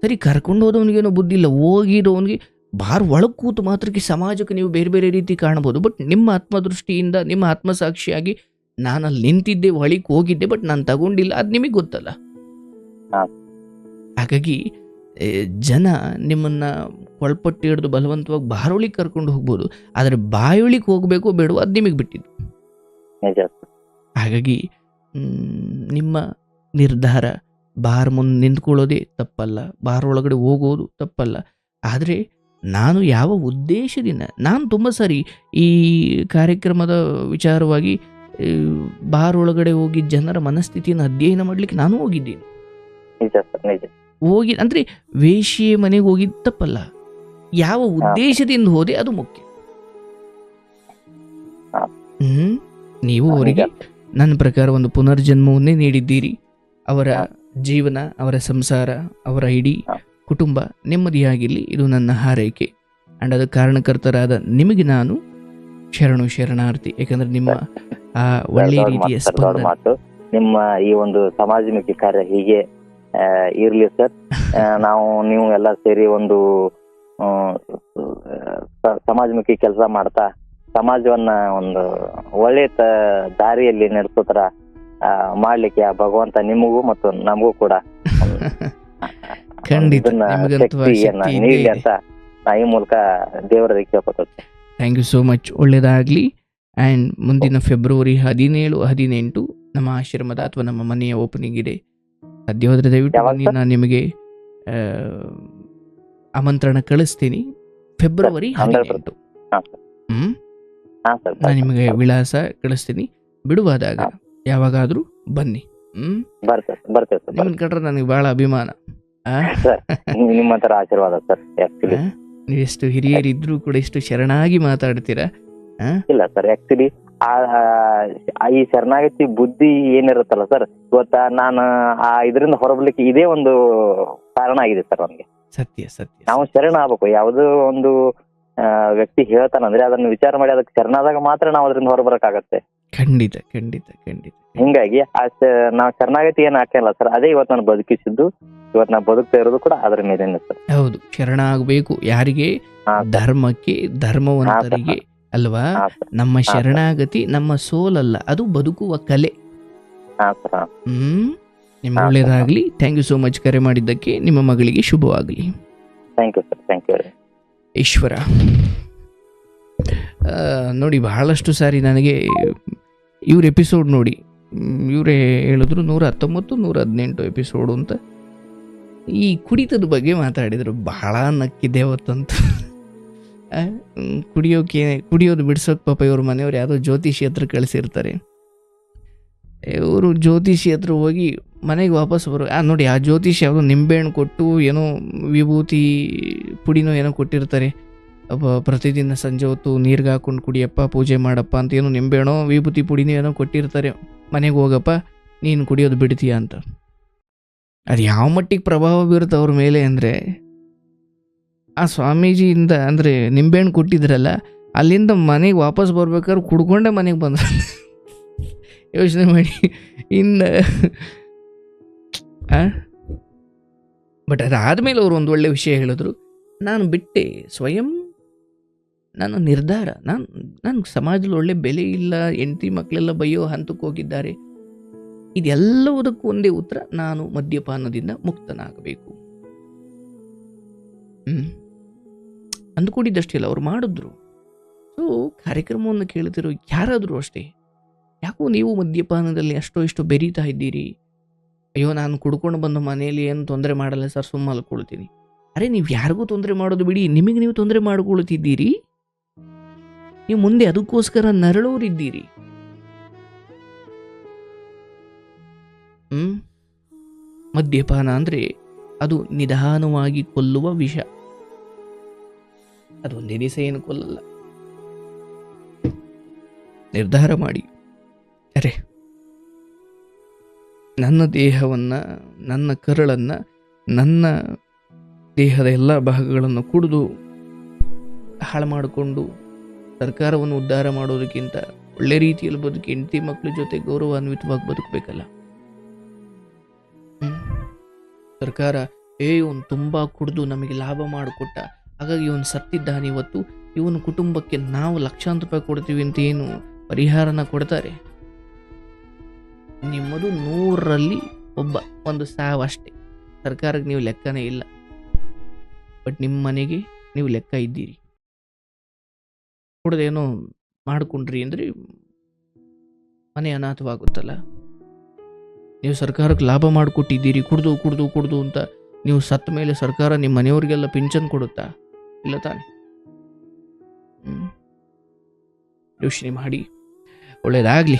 ಸರಿ ಕರ್ಕೊಂಡು ಹೋದವನಿಗೇನೋ ಬುದ್ಧಿ ಇಲ್ಲ, ಹೋಗಿರೋವನಿಗೆ ಬಾರ್ ಒಳಗೆ ಕೂತು ಮಾತ್ರಕ್ಕೆ ಸಮಾಜಕ್ಕೆ ನೀವು ಬೇರೆ ಬೇರೆ ರೀತಿ ಕಾಣ್ಬೋದು. ಬಟ್ ನಿಮ್ಮ ಆತ್ಮದೃಷ್ಟಿಯಿಂದ, ನಿಮ್ಮ ಆತ್ಮಸಾಕ್ಷಿಯಾಗಿ ನಾನು ಅಲ್ಲಿ ನಿಂತಿದ್ದೆ, ಒಳಗೆ ಹೋಗಿದ್ದೆ, ಬಟ್ ನಾನು ತಗೊಂಡಿಲ್ಲ, ಅದು ನಿಮಗೆ ಗೊತ್ತಲ್ಲ. ಹಾಗಾಗಿ ಜನ ನಿಮ್ಮನ್ನು ಕೊಳ್ಪಟ್ಟಿ ಹಿಡಿದು ಬಲವಂತವಾಗಿ ಬಾರೊಳಿಗೆ ಕರ್ಕೊಂಡು ಹೋಗ್ಬೋದು, ಆದರೆ ಬಾಯೊಳಿಗೆ ಹೋಗಬೇಕು ಬೇಡವೋ ಅದು ನಿಮಗೆ ಬಿಟ್ಟಿದ್ದು. ಹಾಗಾಗಿ ನಿಮ್ಮ ನಿರ್ಧಾರ, ಬಾರ್ ಮುಂದೆ ನಿಂತ್ಕೊಳ್ಳೋದೇ ತಪ್ಪಲ್ಲ, ಬಾರ್ ಒಳಗಡೆ ಹೋಗೋದು ತಪ್ಪಲ್ಲ. ಆದರೆ ನಾನು ಯಾವ ಉದ್ದೇಶದಿಂದ, ನಾನು ತುಂಬ ಸಾರಿ ಈ ಕಾರ್ಯಕ್ರಮದ ವಿಚಾರವಾಗಿ ಬಾರ್ ಒಳಗಡೆ ಹೋಗಿ ಜನರ ಮನಸ್ಥಿತಿಯನ್ನು ಅಧ್ಯಯನ ಮಾಡಲಿಕ್ಕೆ ನಾನು ಹೋಗಿದ್ದೀನಿ. ಹೋಗಿ ಅಂದರೆ ವೇಶ್ಯೆ ಮನೆಗೆ ಹೋಗಿದ್ದು ತಪ್ಪಲ್ಲ, ಯಾವ ಉದ್ದೇಶದಿಂದ ಹೋದೆ ಅದು ಮುಖ್ಯ. ನೀವು ಅವರಿಗೆ ನನ್ನ ಪ್ರಕಾರ ಒಂದು ಪುನರ್ಜನ್ಮವನ್ನೇ ನೀಡಿದ್ದೀರಿ. ಅವರ ಜೀವನ, ಅವರ ಸಂಸಾರ, ಅವರ ಇಡೀ ಕುಟುಂಬ ನೆಮ್ಮದಿಯಾಗಿರಲಿ, ಇದು ನನ್ನ ಹಾರೈಕೆ. ಆ್ಯಂಡ್ ಅದು ಕಾರಣಕರ್ತರಾದ ನಿಮಗೆ ನಾನು ಶರಣಾರ್ಥಿ. ಯಾಕಂದ್ರೆ ನಿಮ್ಮ ಆ ಒಳ್ಳೆಯ ರೀತಿಯ ಸ್ಪಂದನೆ, ನಿಮ್ಮ ಈ ಒಂದು ಸಮಾಜಮುಖಿ ಕಾರ್ಯ ಹೀಗೆ ಇರ್ಲಿ ಸರ್. ನೀವು ಎಲ್ಲ ಸೇರಿ ಒಂದು ಸಮಾಜಮುಖಿ ಕೆಲಸ ಮಾಡ್ತಾ ಸಮಾಜವನ್ನ ಒಂದು ಒಳ್ಳೆಯ ದಾರಿಯಲ್ಲಿ ನಡೆಸೋ ತರ ಮಾಡ್ಲಿಕ್ಕೆ ಆ ಭಗವಂತ ನಿಮಗೂ ಮತ್ತು ನಮಗೂ ಕೂಡ ಶಕ್ತಿಯನ್ನ ನೀಡಿ ಅಂತ ಈ ಮೂಲಕ ದೇವರ ಕೇಳ್ಕೊತೇವೆ. Thank you so much. ಒಳ್ಳೇದಾಗ್ಲಿ. ಆ್ಯಂಡ್ ಮುಂದಿನ ಫೆಬ್ರವರಿ 17, 18 ನಮ್ಮ ಆಶ್ರಮದ ಅಥವಾ ನಮ್ಮ ಮನೆಯ ಓಪನಿಂಗ್ ಇದೆ. ಸಾಧ್ಯವಾದರೆ ದಯವಿಟ್ಟು ನಾನು ನಿಮಗೆ ಆಮಂತ್ರಣ ಕಳಿಸ್ತೀನಿ. ಫೆಬ್ರವರಿ 18. ನಾನು ನಿಮಗೆ ವಿಳಾಸ ಕಳಿಸ್ತೀನಿ. ಬಿಡುವಾದಾಗ ಯಾವಾಗಾದ್ರೂ ಬನ್ನಿ. ನಿಮ್ಮನ್ನ ಕಂಡ್ರೆ ನನಗೆ ಬಹಳ ಅಭಿಮಾನ. ನಿಮ್ಮ ತರ ಆಶೀರ್ವಾದ ಸರ್. ನೀವೆಷ್ಟು ಹಿರಿಯರಿದ್ರು ಕೂಡ ಎಷ್ಟು ಶರಣಾಗಿ ಮಾತಾಡ್ತೀರಾ. ಇಲ್ಲ ಸರ್, ಆಕ್ಚುಲಿ ಈ ಶರಣಾಗತಿ ಬುದ್ಧಿ ಏನಿರುತ್ತಲ್ಲ ಸರ್, ಇವತ್ತ ನಾನು ಇದರಿಂದ ಹೊರಬರ್ಲಿಕ್ಕೆ ಇದೇ ಒಂದು ಕಾರಣ ಆಗಿದೆ ಸರ್ ನನಗೆ. ಸತ್ಯ ಸತ್ಯ. ನಾವು ಶರಣ ಆಗ್ಬೇಕು. ಯಾವುದೋ ಒಂದು ವ್ಯಕ್ತಿ ಹೇಳ್ತಾನಂದ್ರೆ ಅದನ್ನ ವಿಚಾರ ಮಾಡಿ ಅದಕ್ಕೆ ಶರಣಾದಾಗ ಮಾತ್ರ ನಾವು ಅದರಿಂದ ಹೊರಬರಕ್ಕಾಗತ್ತೆ. ಖಂಡಿತ ಖಂಡಿತ ಖಂಡಿತ. ಹಿಂಗಾಗಿ ನಾವು ಶರಣಾಗತಿ ಏನ್ ಹಾಕಲ್ಲ ಸರ್, ಅದೇ ಇವತ್ತು ನಾನು ಬದುಕಿಸಿದ್ದು, ಇವತ್ತು ನಾವು ಬದುಕ್ತಾ ಇರೋದು ಕೂಡ ಅದರ ಮೇಲೇನೆ ಸರ್. ಹೌದು, ಶರಣ ಆಗ್ಬೇಕು. ಯಾರಿಗೆ? ಧರ್ಮಕ್ಕೆ, ಧರ್ಮವಂತರಿಗೆ ಅಲ್ವಾ. ನಮ್ಮ ಶರಣಾಗತಿ ನಮ್ಮ ಸೋಲಲ್ಲ, ಅದು ಬದುಕುವ ಕಲೆ. ನಿಮ್ಗೆ ಒಳ್ಳೇದಾಗ್ಲಿ. ಥ್ಯಾಂಕ್ ಯು ಸೋ ಮಚ್ ಕರೆ ಮಾಡಿದ್ದಕ್ಕೆ. ನಿಮ್ಮ ಮಗಳಿಗೆ ಶುಭವಾಗಲಿ. Thank you sir. Thank you. Ishwara ನೋಡಿ, ಬಹಳಷ್ಟು ಸಾರಿ ನನಗೆ ಇವ್ರ ಎಪಿಸೋಡ್ ನೋಡಿ, ಇವರೇ ಹೇಳಿದ್ರು 119, 118 ಎಪಿಸೋಡು ಅಂತ. ಈ ಕುಡಿತದ ಬಗ್ಗೆ ಮಾತಾಡಿದರು, ಬಹಳ ನಕ್ಕಿದೆ ಅವತ್ತಂತೂ. ಕುಡಿಯೋದು ಬಿಡ್ಸೋಕೆ ಪಾಪ ಇವ್ರ ಮನೆಯವ್ರು ಯಾವುದೋ ಜ್ಯೋತಿಷಿ ಹತ್ರ ಕಳಿಸಿರ್ತಾರೆ. ಇವರು ಜ್ಯೋತಿಷಿ ಹತ್ರ ಹೋಗಿ ಮನೆಗೆ ವಾಪಸ್ ಬರೋ ನೋಡಿ, ಆ ಜ್ಯೋತಿಷಿ ಯಾವುದೋ ನಿಂಬೆಹಣ್ಣು ಕೊಟ್ಟು ಏನೋ ವಿಭೂತಿ ಪುಡಿನೋ ಏನೋ ಕೊಟ್ಟಿರ್ತಾರೆ. ಪ್ರತಿದಿನ ಸಂಜೆ ಹೊತ್ತು ನೀರಿಗೆ ಹಾಕೊಂಡು ಕುಡಿಯಪ್ಪ, ಪೂಜೆ ಮಾಡಪ್ಪ ಅಂತ ಏನೋ ನಿಂಬೆಹಣ್ಣೋ ವಿಭೂತಿ ಪುಡಿನೋ ಏನೋ ಕೊಟ್ಟಿರ್ತಾರೆ. ಮನೆಗೆ ಹೋಗಪ್ಪ, ನೀನು ಕುಡಿಯೋದು ಬಿಡ್ತೀಯ ಅಂತ. ಅದು ಯಾವ ಮಟ್ಟಿಗೆ ಪ್ರಭಾವ ಬೀರುತ್ತೆ ಅವ್ರ ಮೇಲೆ ಅಂದರೆ, ಆ ಸ್ವಾಮೀಜಿಯಿಂದ ಅಂದರೆ ನಿಂಬೆಹಣ್ಣು ಕೊಟ್ಟಿದ್ರಲ್ಲ, ಅಲ್ಲಿಂದ ಮನೆಗೆ ವಾಪಸ್ ಬರ್ಬೇಕಾದ್ರೆ ಕುಡ್ಕೊಂಡೆ ಮನೆಗೆ ಬಂದ. ಯೋಚನೆ ಮಾಡಿ. ಇನ್ನು ಬಟ್ ಅದಾದಮೇಲೆ ಅವರು ಒಂದು ಒಳ್ಳೆ ವಿಷಯ ಹೇಳಿದ್ರು. ನಾನು ಬಿಟ್ಟೆ, ಸ್ವಯಂ ನನ್ನ ನಿರ್ಧಾರ. ನಾನು ಸಮಾಜದಲ್ಲಿ ಒಳ್ಳೆ ಬೆಲೆ ಇಲ್ಲ, ಹೆಂಡತಿ ಮಕ್ಕಳೆಲ್ಲ ಬೈಯೋ ಹಂತಕ್ಕೆ ಹೋಗಿದ್ದಾರೆ. ಇದೆಲ್ಲವುದಕ್ಕೂ ಒಂದೇ ಉತ್ತರ, ನಾನು ಮದ್ಯಪಾನದಿಂದ ಮುಕ್ತನಾಗಬೇಕು. ಅಂದ್ಕೊಂಡಿದ್ದಷ್ಟೇ ಇಲ್ಲ, ಅವ್ರು ಮಾಡಿದ್ರು. ಸೊ ಕಾರ್ಯಕ್ರಮವನ್ನು ಕೇಳ್ತಿರೋ ಯಾರಾದರೂ ಅಷ್ಟೇ, ಯಾಕೋ ನೀವು ಮದ್ಯಪಾನದಲ್ಲಿ ಅಷ್ಟೋ ಇಷ್ಟೋ ಬೆರೀತಾ ಇದ್ದೀರಿ. ಅಯ್ಯೋ ನಾನು ಕುಡ್ಕೊಂಡು ಬಂದು ಮನೆಯಲ್ಲಿ ಏನು ತೊಂದರೆ ಮಾಡಲ್ಲ ಸರ್, ಸುಮ್ಮ ಮಲ್ಕೊಳ್ತೀನಿ. ಅರೆ ನೀವು ಯಾರಿಗೂ ತೊಂದರೆ ಮಾಡೋದು ಬಿಡಿ, ನಿಮಗೆ ನೀವು ತೊಂದರೆ ಮಾಡ್ಕೊಳ್ತಿದ್ದೀರಿ. ನೀವು ಮುಂದೆ ಅದಕ್ಕೋಸ್ಕರ ನರಳೋರಿದ್ದೀರಿ. ಮದ್ಯಪಾನ ಅಂದರೆ ಅದು ನಿಧಾನವಾಗಿ ಕೊಲ್ಲುವ ವಿಷ. ಅದು ಒಂದೇ ದಿವಸ ಏನು ಕೊಲ್ಲಲ್ಲ. ನಿರ್ಧಾರ ಮಾಡಿ, ಅರೆ ನನ್ನ ದೇಹವನ್ನು, ನನ್ನ ಕರಳನ್ನು, ನನ್ನ ದೇಹದ ಎಲ್ಲ ಭಾಗಗಳನ್ನು ಕುಡಿದು ಹಾಳು ಮಾಡಿಕೊಂಡು ಸರ್ಕಾರವನ್ನು ಉದ್ಧಾರ ಮಾಡೋದಕ್ಕಿಂತ ಒಳ್ಳೆ ರೀತಿಯಲ್ಲಿ ಬದುಕಿ ಹೆಂಡತಿ ಮಕ್ಕಳ ಜೊತೆ ಗೌರವಾನ್ವಿತವಾಗಿ ಬದುಕಬೇಕಲ್ಲ. ಸರ್ಕಾರ ಇವನು ತುಂಬ ಕುಡಿದು ನಮಗೆ ಲಾಭ ಮಾಡಿಕೊಟ್ಟ, ಹಾಗಾಗಿ ಇವನು ಸತ್ತಿದ್ದಾನೆ, ಇವತ್ತು ಇವನ ಕುಟುಂಬಕ್ಕೆ ನಾವು ಲಕ್ಷಾಂತರ ರೂಪಾಯಿ ಕೊಡ್ತೀವಿ ಅಂತ ಏನು ಪರಿಹಾರನ ಕೊಡ್ತಾರೆ? ನಿಮ್ಮದು 100ರಲ್ಲಿ ಒಂದು ಸಾವು ಅಷ್ಟೇ. ಸರ್ಕಾರಕ್ಕೆ ನೀವು ಲೆಕ್ಕನೇ ಇಲ್ಲ, ಬಟ್ ನಿಮ್ಮ ಮನೆಗೆ ನೀವು ಲೆಕ್ಕ ಇದ್ದೀರಿ. ಕುಡ್ದೇನೋ ಮಾಡಿಕೊಂಡ್ರಿ ಅಂದರೆ ಮನೆ ಅನಾಥವಾಗುತ್ತಲ್ಲ. ನೀವು ಸರ್ಕಾರಕ್ಕೆ ಲಾಭ ಮಾಡಿಕೊಟ್ಟಿದ್ದೀರಿ, ಕುಡ್ದು ಅಂತ ನೀವು ಸತ್ತ ಮೇಲೆ ಸರ್ಕಾರ ನಿಮ್ಮ ಮನೆಯವ್ರಿಗೆಲ್ಲ ಪಿಂಚನ್ ಕೊಡುತ್ತಾ? ಇಲ್ಲ ತಾನೆ. ಯೋಚನೆ ಮಾಡಿ, ಒಳ್ಳೇದಾಗಲಿ.